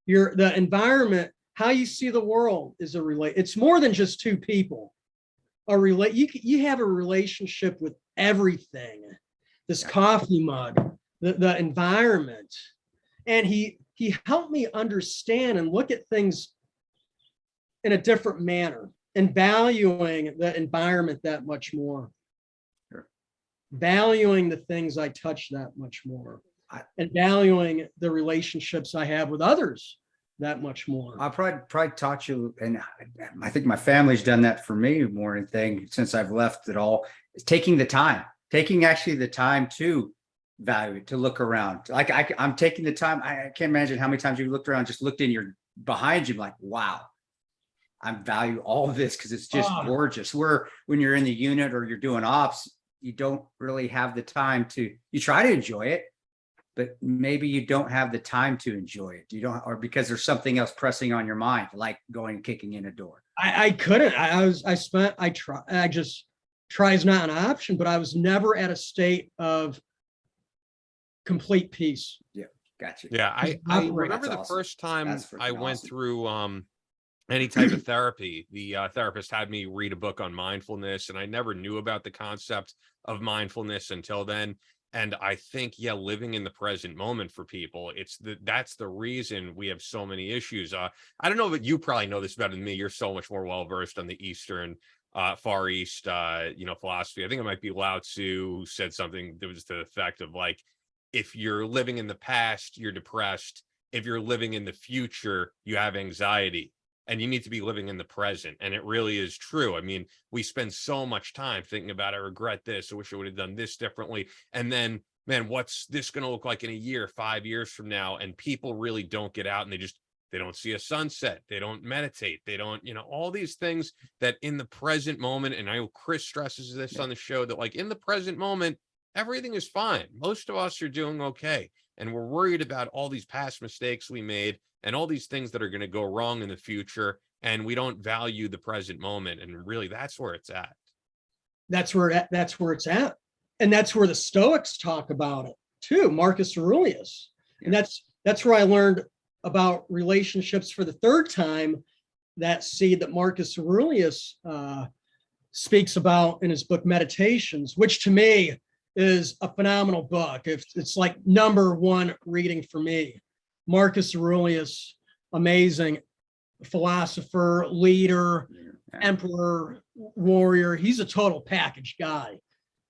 The environment, how you see the world is it's more than just 2 people. You have a relationship with everything. This coffee mug, the environment. And he helped me understand and look at things in a different manner, and valuing the environment that much more. Sure. Valuing the things I touch that much more, and valuing the relationships I have with others that much more. I probably taught you, and I think my family's done that for me more than anything since I've left it all, is taking the time to value it, to look around. Like I'm taking the time. I can't imagine how many times you looked around, just looked behind you, like, wow, I value all of this because it's just gorgeous. When you're in the unit or you're doing ops, you don't really have the time you try to enjoy it, but maybe you don't have the time to enjoy it. Or because there's something else pressing on your mind, like going and kicking in a door. I couldn't. Try is not an option, but I was never at a state of complete peace. Yeah, gotcha. Yeah, I remember the first time I went through any type of therapy. The therapist had me read a book on mindfulness, and I never knew about the concept of mindfulness until then. And I think, living in the present moment for people, that's the reason we have so many issues. I don't know, but you probably know this better than me. You're so much more well-versed on the Eastern, Far East, philosophy. I think it might be Lao Tzu who said something that was to the effect of, like, if you're living in the past, you're depressed. If you're living in the future, you have anxiety. And you need to be living in the present. And it really is true. I mean, we spend so much time thinking about, I regret this. I wish I would have done this differently. And then, man, what's this going to look like in a year, 5 years from now? And people really don't get out, and they don't see a sunset. They don't meditate. They don't, all these things that in the present moment. And I know Chris stresses this on the show, that, like, in the present moment, everything is fine. Most of us are doing okay. And we're worried about all these past mistakes we made and all these things that are going to go wrong in the future. And we don't value the present moment. And really, that's where it's at. That's where it's at. And that's where the Stoics talk about it too, Marcus Aurelius. And that's where I learned about relationships for the third time, that seed that Marcus Aurelius speaks about in his book Meditations, which to me is a phenomenal book. It's like number one reading for me. Marcus Aurelius, amazing. philosopher, leader, Yeah. emperor, warrior. He's a total package guy.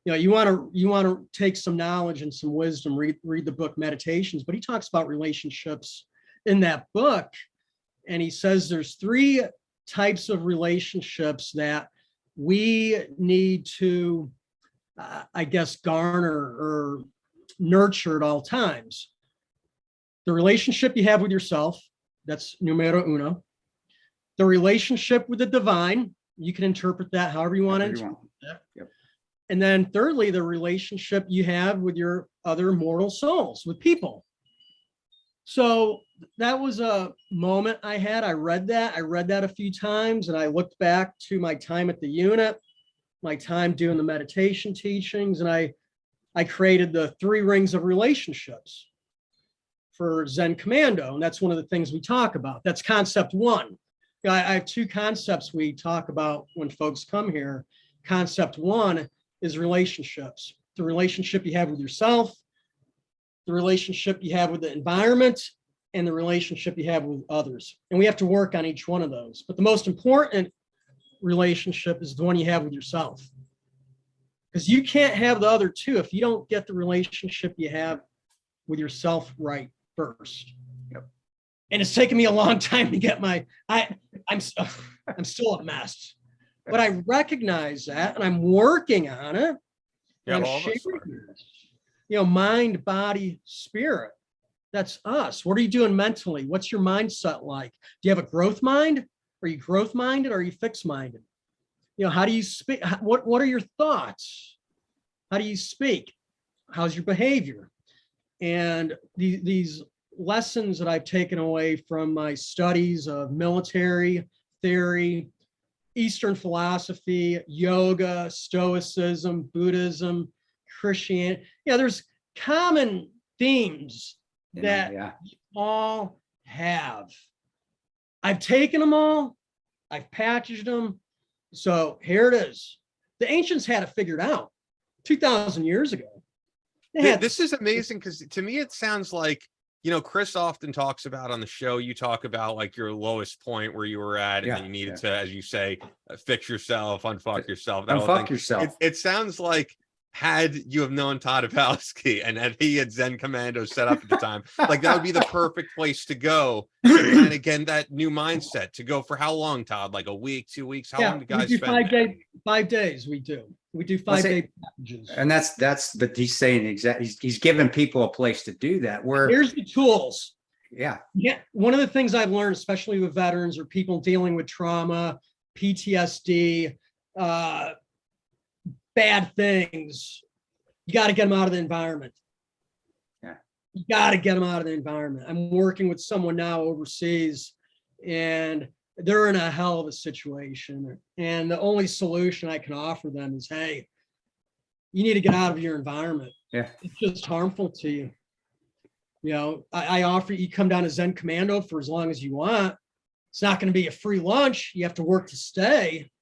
You want to take some knowledge and some wisdom, read the book Meditations, but he talks about relationships in that book. And he says there's 3 types of relationships that we need to, I guess, garner or nurture at all times. The relationship you have with yourself, that's numero uno. The relationship with the divine, you can interpret that however you want to interpret that. Yep. And then thirdly, the relationship you have with your other mortal souls, with people. So that was a moment I had. I read that a few times, and I looked back to my time at the unit, my time doing the meditation teachings, and I created the 3 rings of relationships for Zen Commando. And that's one of the things we talk about. That's concept 1. I have 2 concepts we talk about when folks come here. Concept 1 is relationships. The relationship you have with yourself, the relationship you have with the environment, and the relationship you have with others. And we have to work on each one of those. But the most important relationship is the one you have with yourself. Because you can't have the other 2 if you don't get the relationship you have with yourself right first. Yep. And it's taken me a long time to get I'm still a mess. But I recognize that, and I'm working on it. Yeah, I'm all of us sharing are. it. Mind, body, spirit. That's us. What are you doing mentally? What's your mindset like? Do you have a growth mind? Are you growth minded? Or are you fixed minded? How do you speak? What are your thoughts? How do you speak? How's your behavior? And these lessons that I've taken away from my studies of military theory, Eastern philosophy, yoga, Stoicism, Buddhism, Christianity. There's common themes that we all have. I've taken them all. I've packaged them. So here it is. The ancients had it figured out 2,000 years ago. This is amazing, because to me it sounds like, Chris often talks about on the show, you talk about like your lowest point where you were at, and then you needed to, as you say, fix yourself, unfuck yourself. Unfuck yourself. It sounds like, had you have known Todd Apowski and had he had Zen Commando set up at the time, like that would be the perfect place to go. And again, that new mindset to go for how long, Todd? Like a week, 2 weeks? How long do guys do spend? 5 days. We do 5-day packages. And but he's saying exactly, he's giving people a place to do that. Where here's the tools. Yeah. One of the things I've learned, especially with veterans or people dealing with trauma, PTSD, bad things, you got to get them out of the environment. Yeah. You got to get them out of the environment. I'm working with someone now overseas, and they're in a hell of a situation. And the only solution I can offer them is, hey, you need to get out of your environment. Yeah. It's just harmful to you. I offer you come down to Zen Commando for as long as you want. It's not going to be a free lunch. You have to work to stay,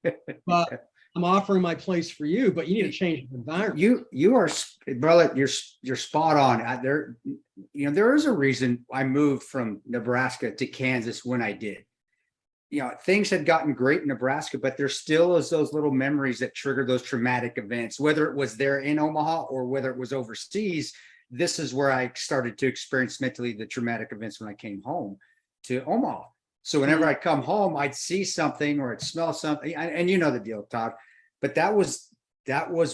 but I'm offering my place for you, but you need to change the environment. You are, brother, you're spot on. There is a reason I moved from Nebraska to Kansas when I did. Things had gotten great in Nebraska, but there still is those little memories that trigger those traumatic events, whether it was there in Omaha or whether it was overseas. This is where I started to experience mentally the traumatic events when I came home to Omaha. So whenever I'd come home, I'd see something or I'd smell something, and you know the deal, Todd. But that was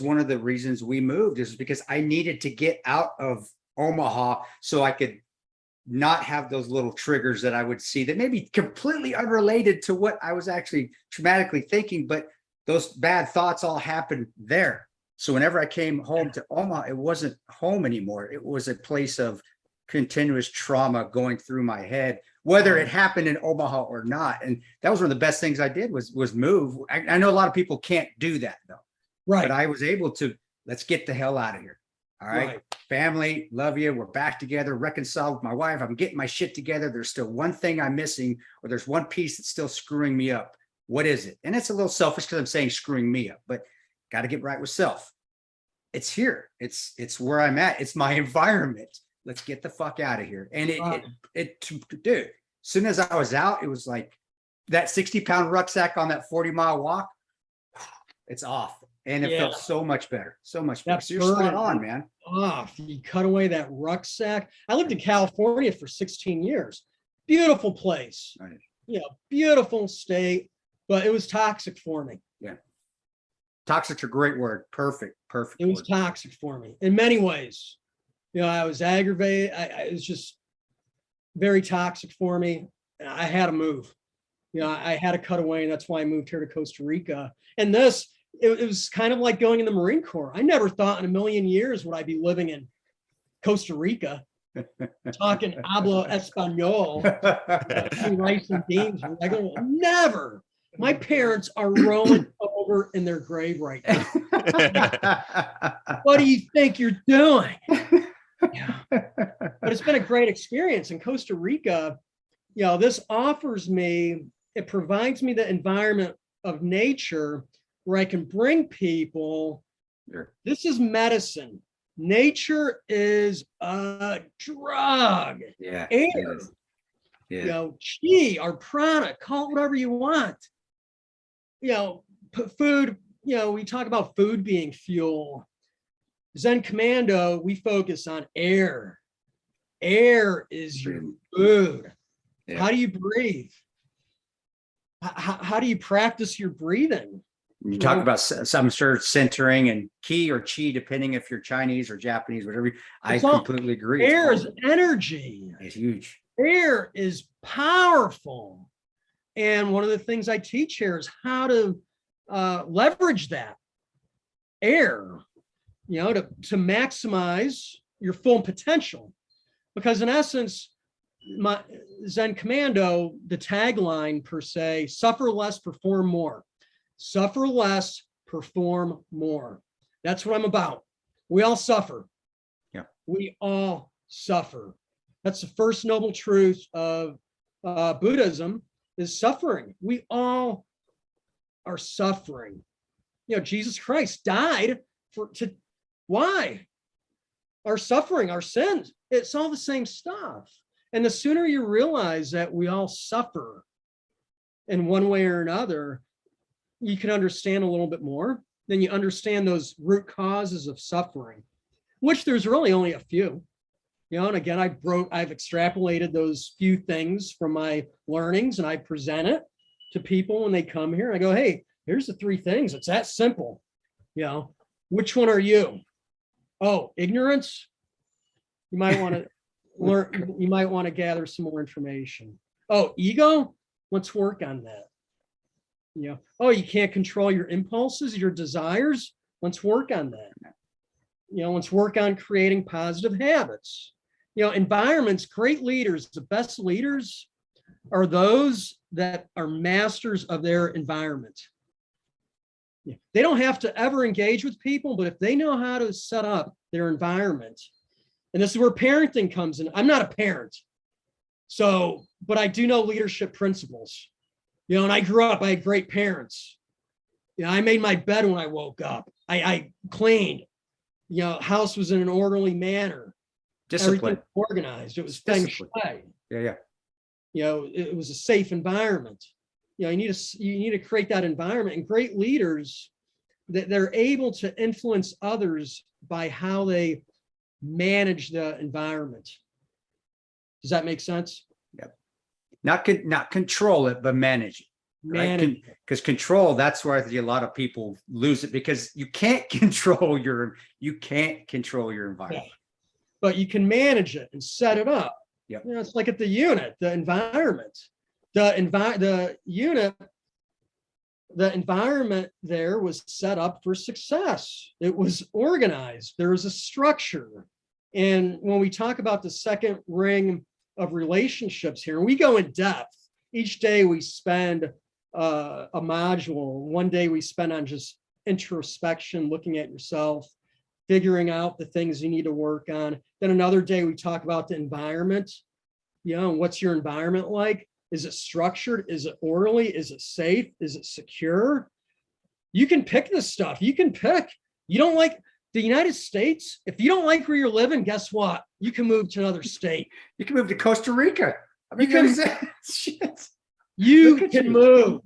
one of the reasons we moved, is because I needed to get out of Omaha so I could not have those little triggers that I would see that may be completely unrelated to what I was actually traumatically thinking, but those bad thoughts all happened there. So whenever I came home to Omaha, it wasn't home anymore. It was a place of continuous trauma going through my head, whether it happened in Omaha or not. And that was one of the best things I did was move. I know a lot of people can't do that though. Right. But I was able to, let's get the hell out of here. All right. Family, love you. We're back together, reconciled with my wife. I'm getting my shit together. There's still one thing I'm missing, or there's one piece that's still screwing me up. What is it? And it's a little selfish because I'm saying screwing me up, but got to get right with self. It's here. It's where I'm at. It's my environment. Let's get the fuck out of here. And dude, as soon as I was out, it was like that 60-pound rucksack on that 40-mile walk, it's off. And it felt so much better. So much better. So you're spot on, man. Off. You cut away that rucksack. I lived in California for 16 years. Beautiful place. Right. Beautiful state, but it was toxic for me. Yeah. Toxic's a great word. Perfect. It was toxic for me in many ways. I was aggravated. It was just very toxic for me. I had to move. I had to cut away, and that's why I moved here to Costa Rica. And it was kind of like going in the Marine Corps. I never thought in a million years would I be living in Costa Rica, talking hablo español, rice and beans. I go, never. My parents are rolling over in their grave right now. What do you think you're doing? But it's been a great experience in Costa Rica. This it provides me the environment of nature where I can bring people. Sure. This is medicine. Nature is a drug. Yeah. Air. Yeah. Chi or prana, call it whatever you want. Food, we talk about food being fuel. Zen Commando, we focus on air. Air is your food. Yeah. How do you breathe? How do you practice your breathing? You talk about some sort of centering and ki or chi, depending if you're Chinese or Japanese, whatever. I completely agree. Air is energy. It's huge. Air is powerful. And one of the things I teach here is how to leverage that air, to maximize your full potential. Because in essence, my Zen Commando, the tagline per se, suffer less, perform more. Suffer less, perform more. That's what I'm about. We all suffer. Yeah. We all suffer. That's the first noble truth of Buddhism is suffering. We all are suffering. Jesus Christ died why? Our suffering, our sins, it's all the same stuff. And the sooner you realize that we all suffer in one way or another, you can understand a little bit more. Then you understand those root causes of suffering, which there's really only a few. And again, I've extrapolated those few things from my learnings, and I present it to people when they come here. I go, hey, here's the 3 things. It's that simple. Which one are you? Oh, ignorance. You might want to learn. You might want to gather some more information. Oh, ego. Let's work on that. Oh, you can't control your impulses, your desires. Let's work on that. Let's work on creating positive habits. Environments, great leaders, the best leaders are those that are masters of their environment. They don't have to ever engage with people, but if they know how to set up their environment, and this is where parenting comes in. I'm not a parent, but I do know leadership principles. And I grew up, I had great parents. I made my bed when I woke up. I cleaned. House was in an orderly manner. Discipline. Everything organized. It was feng shui. Yeah. It was a safe environment. You need to create that environment. And great leaders, that they're able to influence others by how they manage the environment. Does that make sense? Yep. Not control it, but manage it. Manage. Because control, that's where I think a lot of people lose it, because you can't control your environment. Yeah. But you can manage it and set it up. Yep. It's like at the unit, the environment. The environment there was set up for success. It was organized. There was a structure. And when we talk about the second ring of relationships here, we go in depth. Each day we spend a module. One day we spend on just introspection, looking at yourself, figuring out the things you need to work on. Then another day we talk about the environment. What's your environment like? Is it structured? Is it orderly? Is it safe? Is it secure? You can pick this stuff. You can pick. You don't like the United States? If you don't like where you're living, guess what? You can move to another state. You can move to Costa Rica. Shit. You Look at can you. move.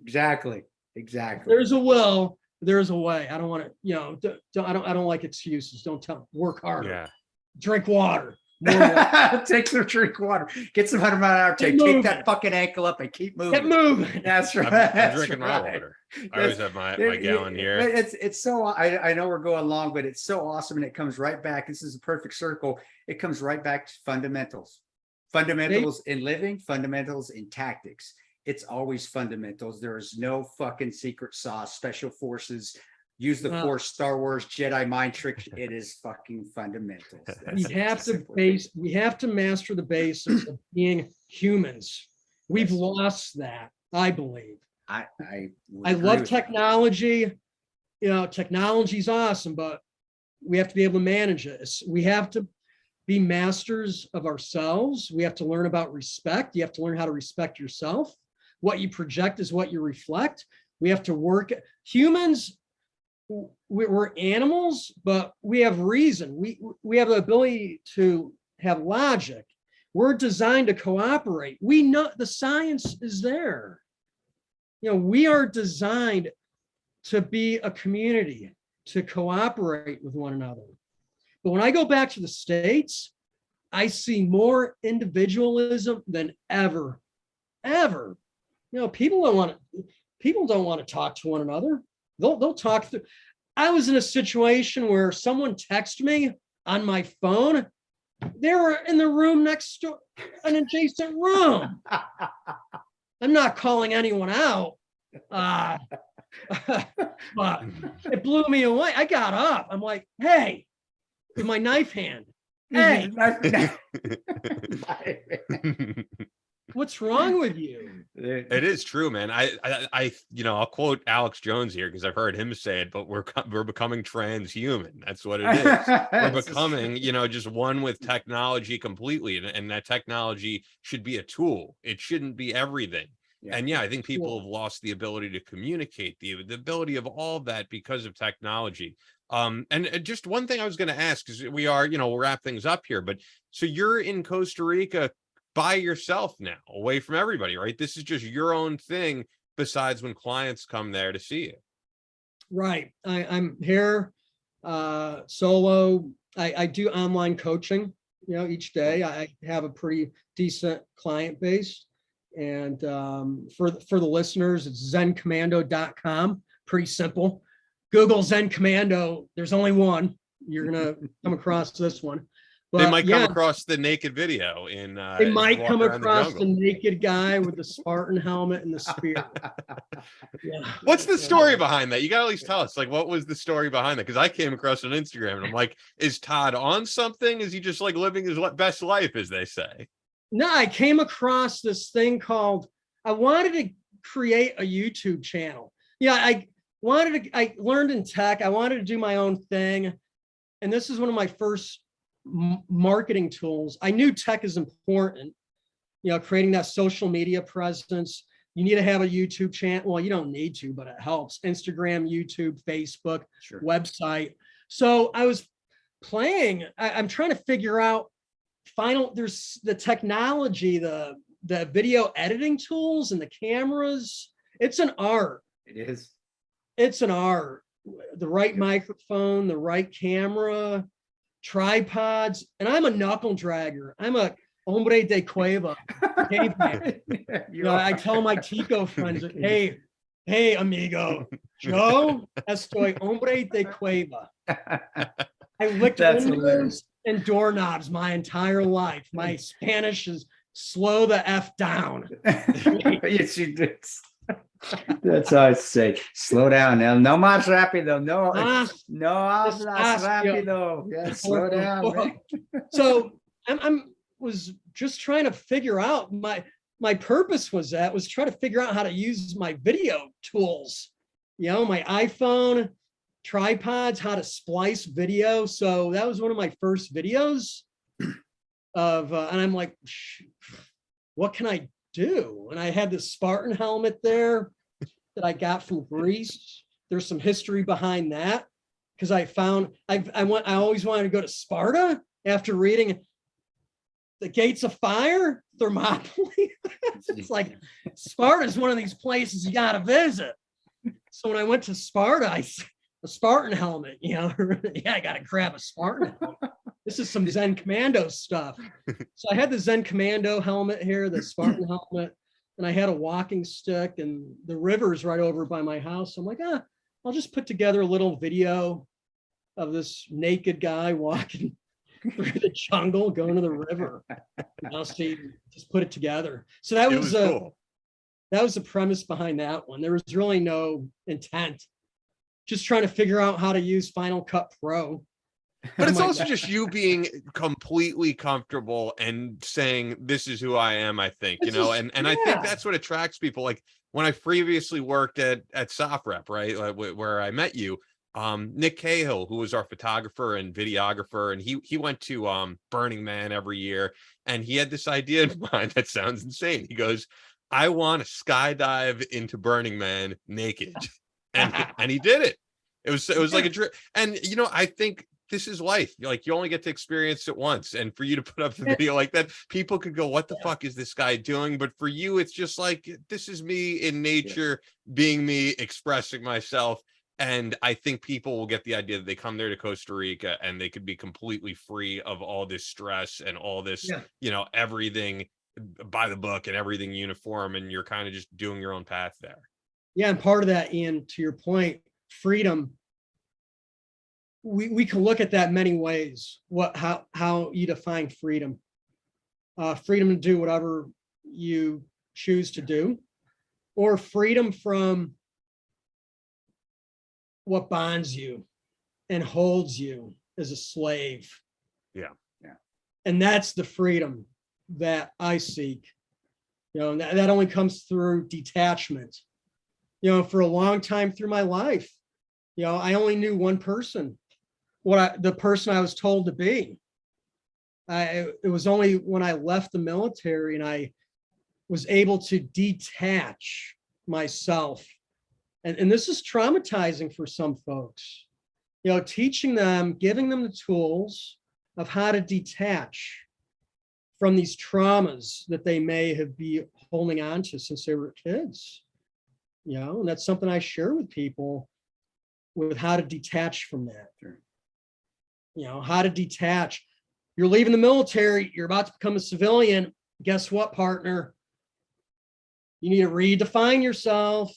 Exactly. There's a will. There's a way. I don't want to, I don't like excuses. Don't tell. Work harder. Yeah. Drink water. More water. Take some drink water. Get some 100-mile-an-hour Keep take. Take moving. that fucking ankle up and keep moving. Get moving. That's right. I'm That's drinking my right. water. I always have my gallon here. It's so I know we're going long, but it's so awesome, and it comes right back. This is a perfect circle. It comes right back to fundamentals. Fundamentals in living, fundamentals in tactics. It's always fundamentals. There is no fucking secret sauce, special forces. Use the Force, Star Wars, Jedi mind trick. It is fucking fundamentals. We have to master the basics of being humans. We've lost that, I believe. I love technology. Technology's awesome, but we have to be able to manage it. We have to be masters of ourselves. We have to learn about respect. You have to learn how to respect yourself. What you project is what you reflect. We have to work. Humans, we're animals, but we have reason. We have the ability to have logic. We're designed to cooperate. We know the science is there. We are designed to be a community, to cooperate with one another. But when I go back to the States, I see more individualism than ever. People don't want to talk to one another. They'll talk through. I was in a situation where someone texted me on my phone. They were in the room next door, an adjacent room. I'm not calling anyone out. But it blew me away. I got up. I'm like, hey, with my knife hand. Hey, what's wrong with you? It is true, man. I'll quote Alex Jones here because I've heard him say it, but we're becoming transhuman. That's what it is. We're becoming, just one with technology completely. And that technology should be a tool. It shouldn't be everything. Yeah. And I think people have lost the ability to communicate, the ability of all of that because of technology. And just one thing I was going to ask is we'll wrap things up here, but so you're in Costa Rica by yourself now, away from everybody, right? This is just your own thing besides when clients come there to see you. Right. I'm here solo. I do online coaching, each day. I have a pretty decent client base. And for the listeners, it's zencommando.com. Pretty simple. Google Zen Commando. There's only one. You're going to come across this one. But they might come across the naked video in. They might come across the naked guy with the Spartan helmet and the spear. What's the story behind that? You got to at least tell us. Like, what was the story behind that? Because I came across on Instagram and I'm like, is Todd on something? Is he just like living his best life, as they say? No, I came across this thing called. I wanted to create a YouTube channel. I learned in tech. I wanted to do my own thing, and this is one of my first marketing tools. I knew tech is important, creating that social media presence. You need to have a YouTube channel. Well, you don't need to, but it helps. Instagram, YouTube, Facebook, website. So I was playing, I'm trying to figure out there's the technology, the video editing tools and the cameras. It's an art. It is. It's an art. The right microphone, the right camera, tripods, and I'm a knuckle dragger. I'm a hombre de cueva. I tell my Tico friends, hey, amigo, Joe, estoy hombre de cueva. I licked windows and doorknobs my entire life. My Spanish is slow the F down. Yes, you did. That's how I say. Slow down now. No más rápido. No hablas rápido. Yeah, slow down. Right? So I was just trying to figure out my purpose was try to figure out how to use my video tools. My iPhone, tripods, how to splice video. So that was one of my first videos and I'm like, what can I do? And I had this Spartan helmet there that I got from Greece. There's some history behind that because I found I always wanted to go to Sparta after reading the gates of fire, Thermopylae. It's like Sparta is one of these places you got to visit. So when I went to Sparta, a Spartan helmet, yeah, I got to grab a Spartan helmet. This is some Zen Commando stuff. So I had the Zen Commando helmet here, the Spartan helmet, and I had a walking stick, and the river's right over by my house. I'm like, I'll just put together a little video of this naked guy walking through the jungle, going to the river. And I'll see, just put it together. So that was cool. That was the premise behind that one. There was really no intent. Just trying to figure out how to use Final Cut Pro. But it's also just you being completely comfortable and saying, this is who I am, I think, you know, and I think that's what attracts people. Like when I previously worked at SOFREP, right, where I met you, Nick Cahill, who was our photographer and videographer, and he went to Burning Man every year, and he had this idea in mind that sounds insane. He goes, I want to skydive into Burning Man naked. And he did it. It was like a dream. And you know, I think this is life. Like you only get to experience it once. And for you to put up the video like that, people could go, what the fuck is this guy doing? But for you, it's just like, this is me in nature, being me, expressing myself. And I think people will get the idea that they come there to Costa Rica and they could be completely free of all this stress and all this, you know, everything by the book and everything uniform. And you're kind of just doing your own path there. Yeah. And part of that, Ian, to your point, freedom, we can look at that many ways. How you define freedom. Freedom to do whatever you choose to do, or freedom from what bonds you and holds you as a slave. Yeah. And that's the freedom that I seek. You know, and that only comes through detachment. You know, for a long time through my life, you know, I only knew one person, the person I was told to be. It was only when I left the military and I was able to detach myself. And this is traumatizing for some folks, you know, teaching them, giving them the tools of how to detach from these traumas that they may have been holding on to since they were kids. You know, and that's something I share with people, with how to detach from that. You know, how to detach. You're leaving the military, you're about to become a civilian. Guess what, partner? You need to redefine yourself.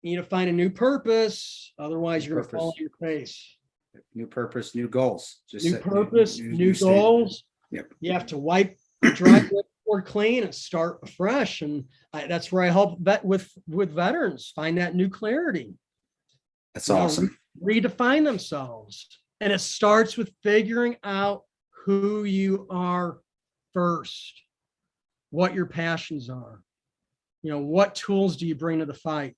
You need to find a new purpose. Otherwise, you're going to fall on your face. New purpose, new goals. New purpose, new goals. Yep. You have to wipe the driveway board clean and start afresh. And that's where I help with veterans find that new clarity. That's awesome. Redefine themselves. And it starts with figuring out who you are first, what your passions are. You know, what tools do you bring to the fight?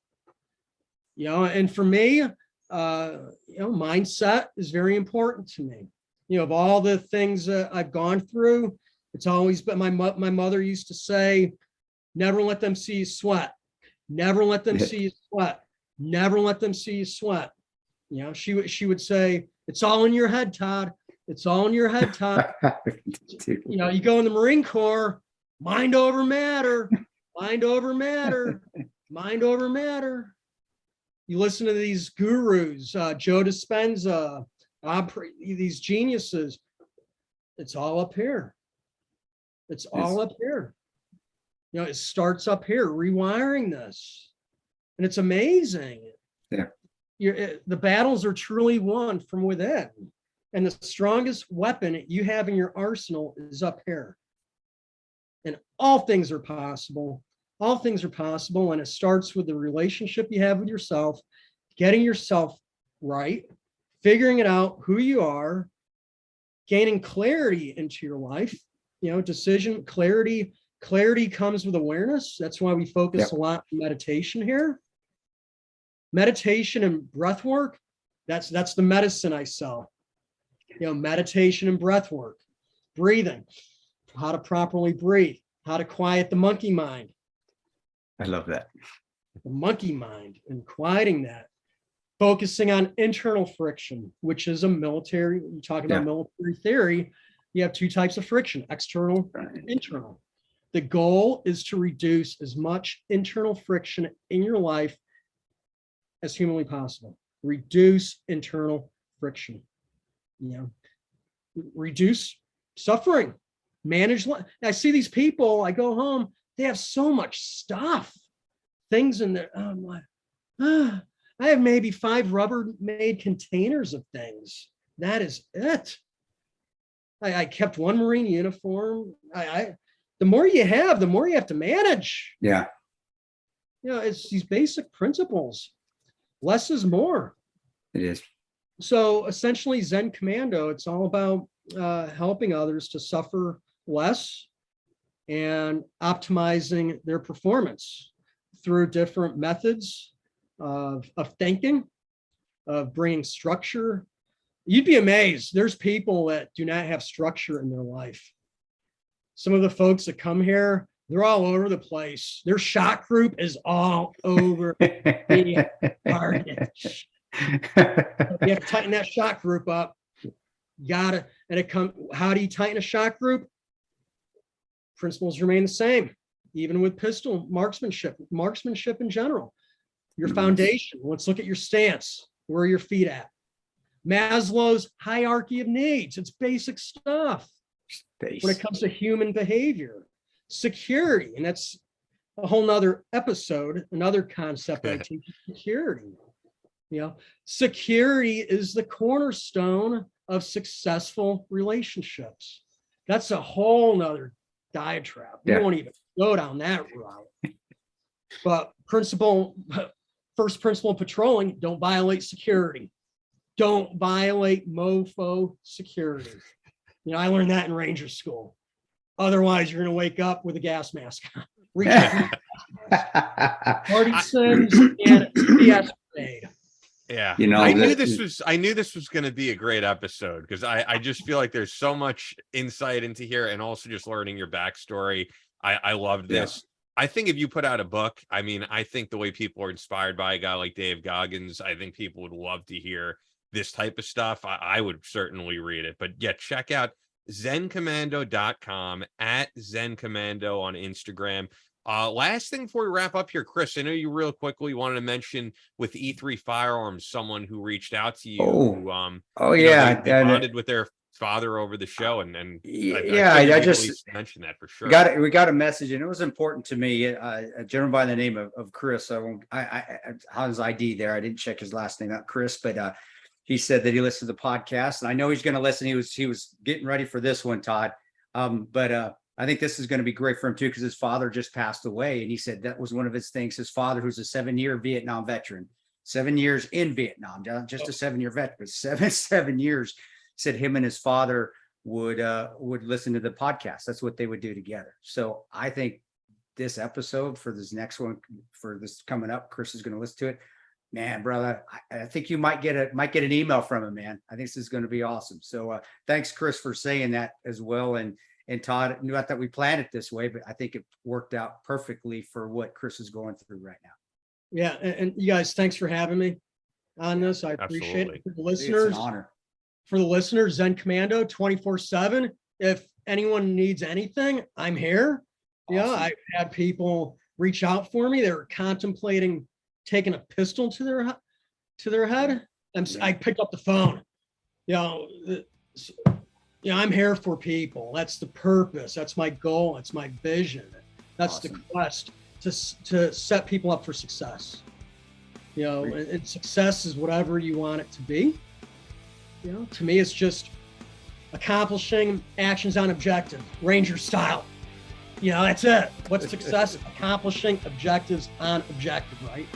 You know, and for me, you know, mindset is very important to me. You know, of all the things that I've gone through, it's always been, my mother used to say, never let them see you sweat. Never let them see you sweat. Never let them see you sweat. You know, she would say, it's all in your head, Todd. It's all in your head, Todd. You know, you go in the Marine Corps, mind over matter, mind over matter, mind over matter. You listen to these gurus, Joe Dispenza, these geniuses. It's all up here. It's all up here. You know, it starts up here, rewiring this. And it's amazing. Yeah. The battles are truly won from within. And the strongest weapon you have in your arsenal is up here. And all things are possible. All things are possible. And it starts with the relationship you have with yourself, getting yourself right, figuring it out who you are, gaining clarity into your life, you know, decision, clarity. Clarity comes with awareness. That's why we focus a lot on meditation here. Meditation and breath work, that's the medicine I sell. You know, meditation and breath work, breathing, how to properly breathe, how to quiet the monkey mind. I love that. The monkey mind and quieting that, focusing on internal friction, which is a military, you talk about military theory, you have two types of friction, external and internal. The goal is to reduce as much internal friction in your life as humanly possible. Reduce internal friction, reduce suffering, manage. I see these people, I go home, they have so much stuff, things in there. I'm like, I have maybe 5 Rubbermaid containers of things. That is it. I kept one Marine uniform. The more you have, the more you have to manage. Yeah. It's these basic principles. Less is more. It is. So essentially Zen Commando, it's all about helping others to suffer less and optimizing their performance through different methods of thinking, of bringing structure. You'd be amazed. There's people that do not have structure in their life. Some of the folks that come here, they're all over the place. Their shot group is all over the carnage. You have to tighten that shot group up. How do you tighten a shot group? Principles remain the same, even with pistol marksmanship in general. Your foundation, let's look at your stance. Where are your feet at? Maslow's hierarchy of needs. It's basic stuff. When it comes to human behavior, security, and that's a whole nother episode, another concept I teach, security. Security is the cornerstone of successful relationships. That's a whole nother diatribe. We won't even go down that route. But first principle of patrolling, don't violate security. Don't violate mofo security. I learned that in Ranger School. Otherwise, you're going to wake up with a gas mask on. Marty Sims and CS Grenade. Yeah, I knew this was going to be a great episode because I just feel like there's so much insight into here, and also just learning your backstory. I loved this. I think if you put out a book, I think the way people are inspired by a guy like Dave Goggins, I think people would love to hear this type of stuff. I would certainly read it. But yeah, check out zencommando.com, at zencommando on Instagram. Last thing before we wrap up here, Chris, I know you real quickly wanted to mention with E3 Firearms, someone who reached out to you. They bonded with their father over the show, and I just mentioned that for sure. We got a message, and it was important to me. A gentleman by the name of Chris. I how's his ID there? I didn't check his last name out, Chris, but he said that he listened to the podcast, and I know he's going to listen. He was getting ready for this one, Todd. But I think this is going to be great for him too, because his father just passed away, and he said that was one of his things. His father, who's a 7-year Vietnam veteran, 7 years in Vietnam, just a 7-year vet, but seven years, said him and his father would listen to the podcast. That's what they would do together. So I think this episode for this next one, for this coming up, Chris is going to listen to it. Man, brother, I think you might get an email from him, man. I think this is going to be awesome. So thanks, Chris, for saying that as well. And Todd, not that we planned it this way, but I think it worked out perfectly for what Chris is going through right now. Yeah, and you guys, thanks for having me on this. I appreciate it. For the listeners, it's an honor. For the listeners, Zen Commando 24/7. If anyone needs anything, I'm here. Awesome. Yeah, I've had people reach out for me. They were contemplating taking a pistol to their head. I picked up the phone. I'm here for people. That's the purpose. That's my goal. That's my vision. That's awesome. The quest to set people up for success. And success is whatever you want it to be. To me, it's just accomplishing actions on objective, Ranger style. That's it. What's success? Accomplishing objectives on objective, right?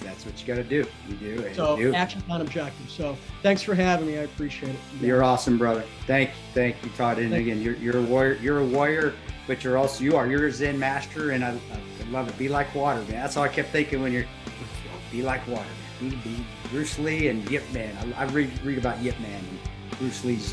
That's what you got to do. You do. So action on objective. So thanks for having me. I appreciate it. You're awesome, brother. Thank you, Todd. And again, you're a warrior. You're a warrior, but you're a Zen master, and I love it. Be like water, man. That's all I kept thinking when be like water, man. Be Bruce Lee and Yip Man. I read about Yip Man and Bruce Lee's.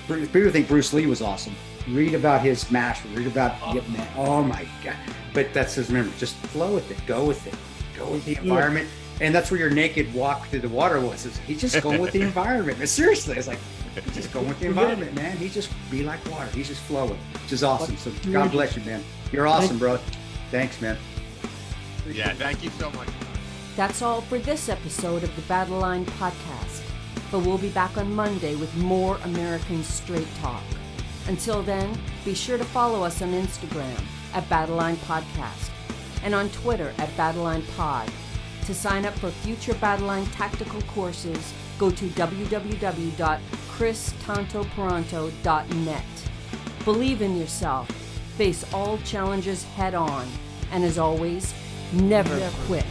People think Bruce Lee was awesome. Read about his master. Read about Yip Man. Oh my God. But remember, just flow with it. Go with it. Go with the environment. And that's where your naked walk through the water was. He's just going with the environment. But seriously, it's like, he's just going with the environment, man. He just be like water. He's just flowing, which is awesome. So God bless you, man. You're awesome, bro. Thanks, man. Yeah, thank you so much. That's all for this episode of the Battleline podcast, but we'll be back on Monday with more American Straight Talk. Until then, be sure to follow us on Instagram at Battleline Podcast and on Twitter at Battleline Pod. To sign up for future Battleline tactical courses, go to www.christantoperanto.net. Believe in yourself, face all challenges head on, and as always, never quit.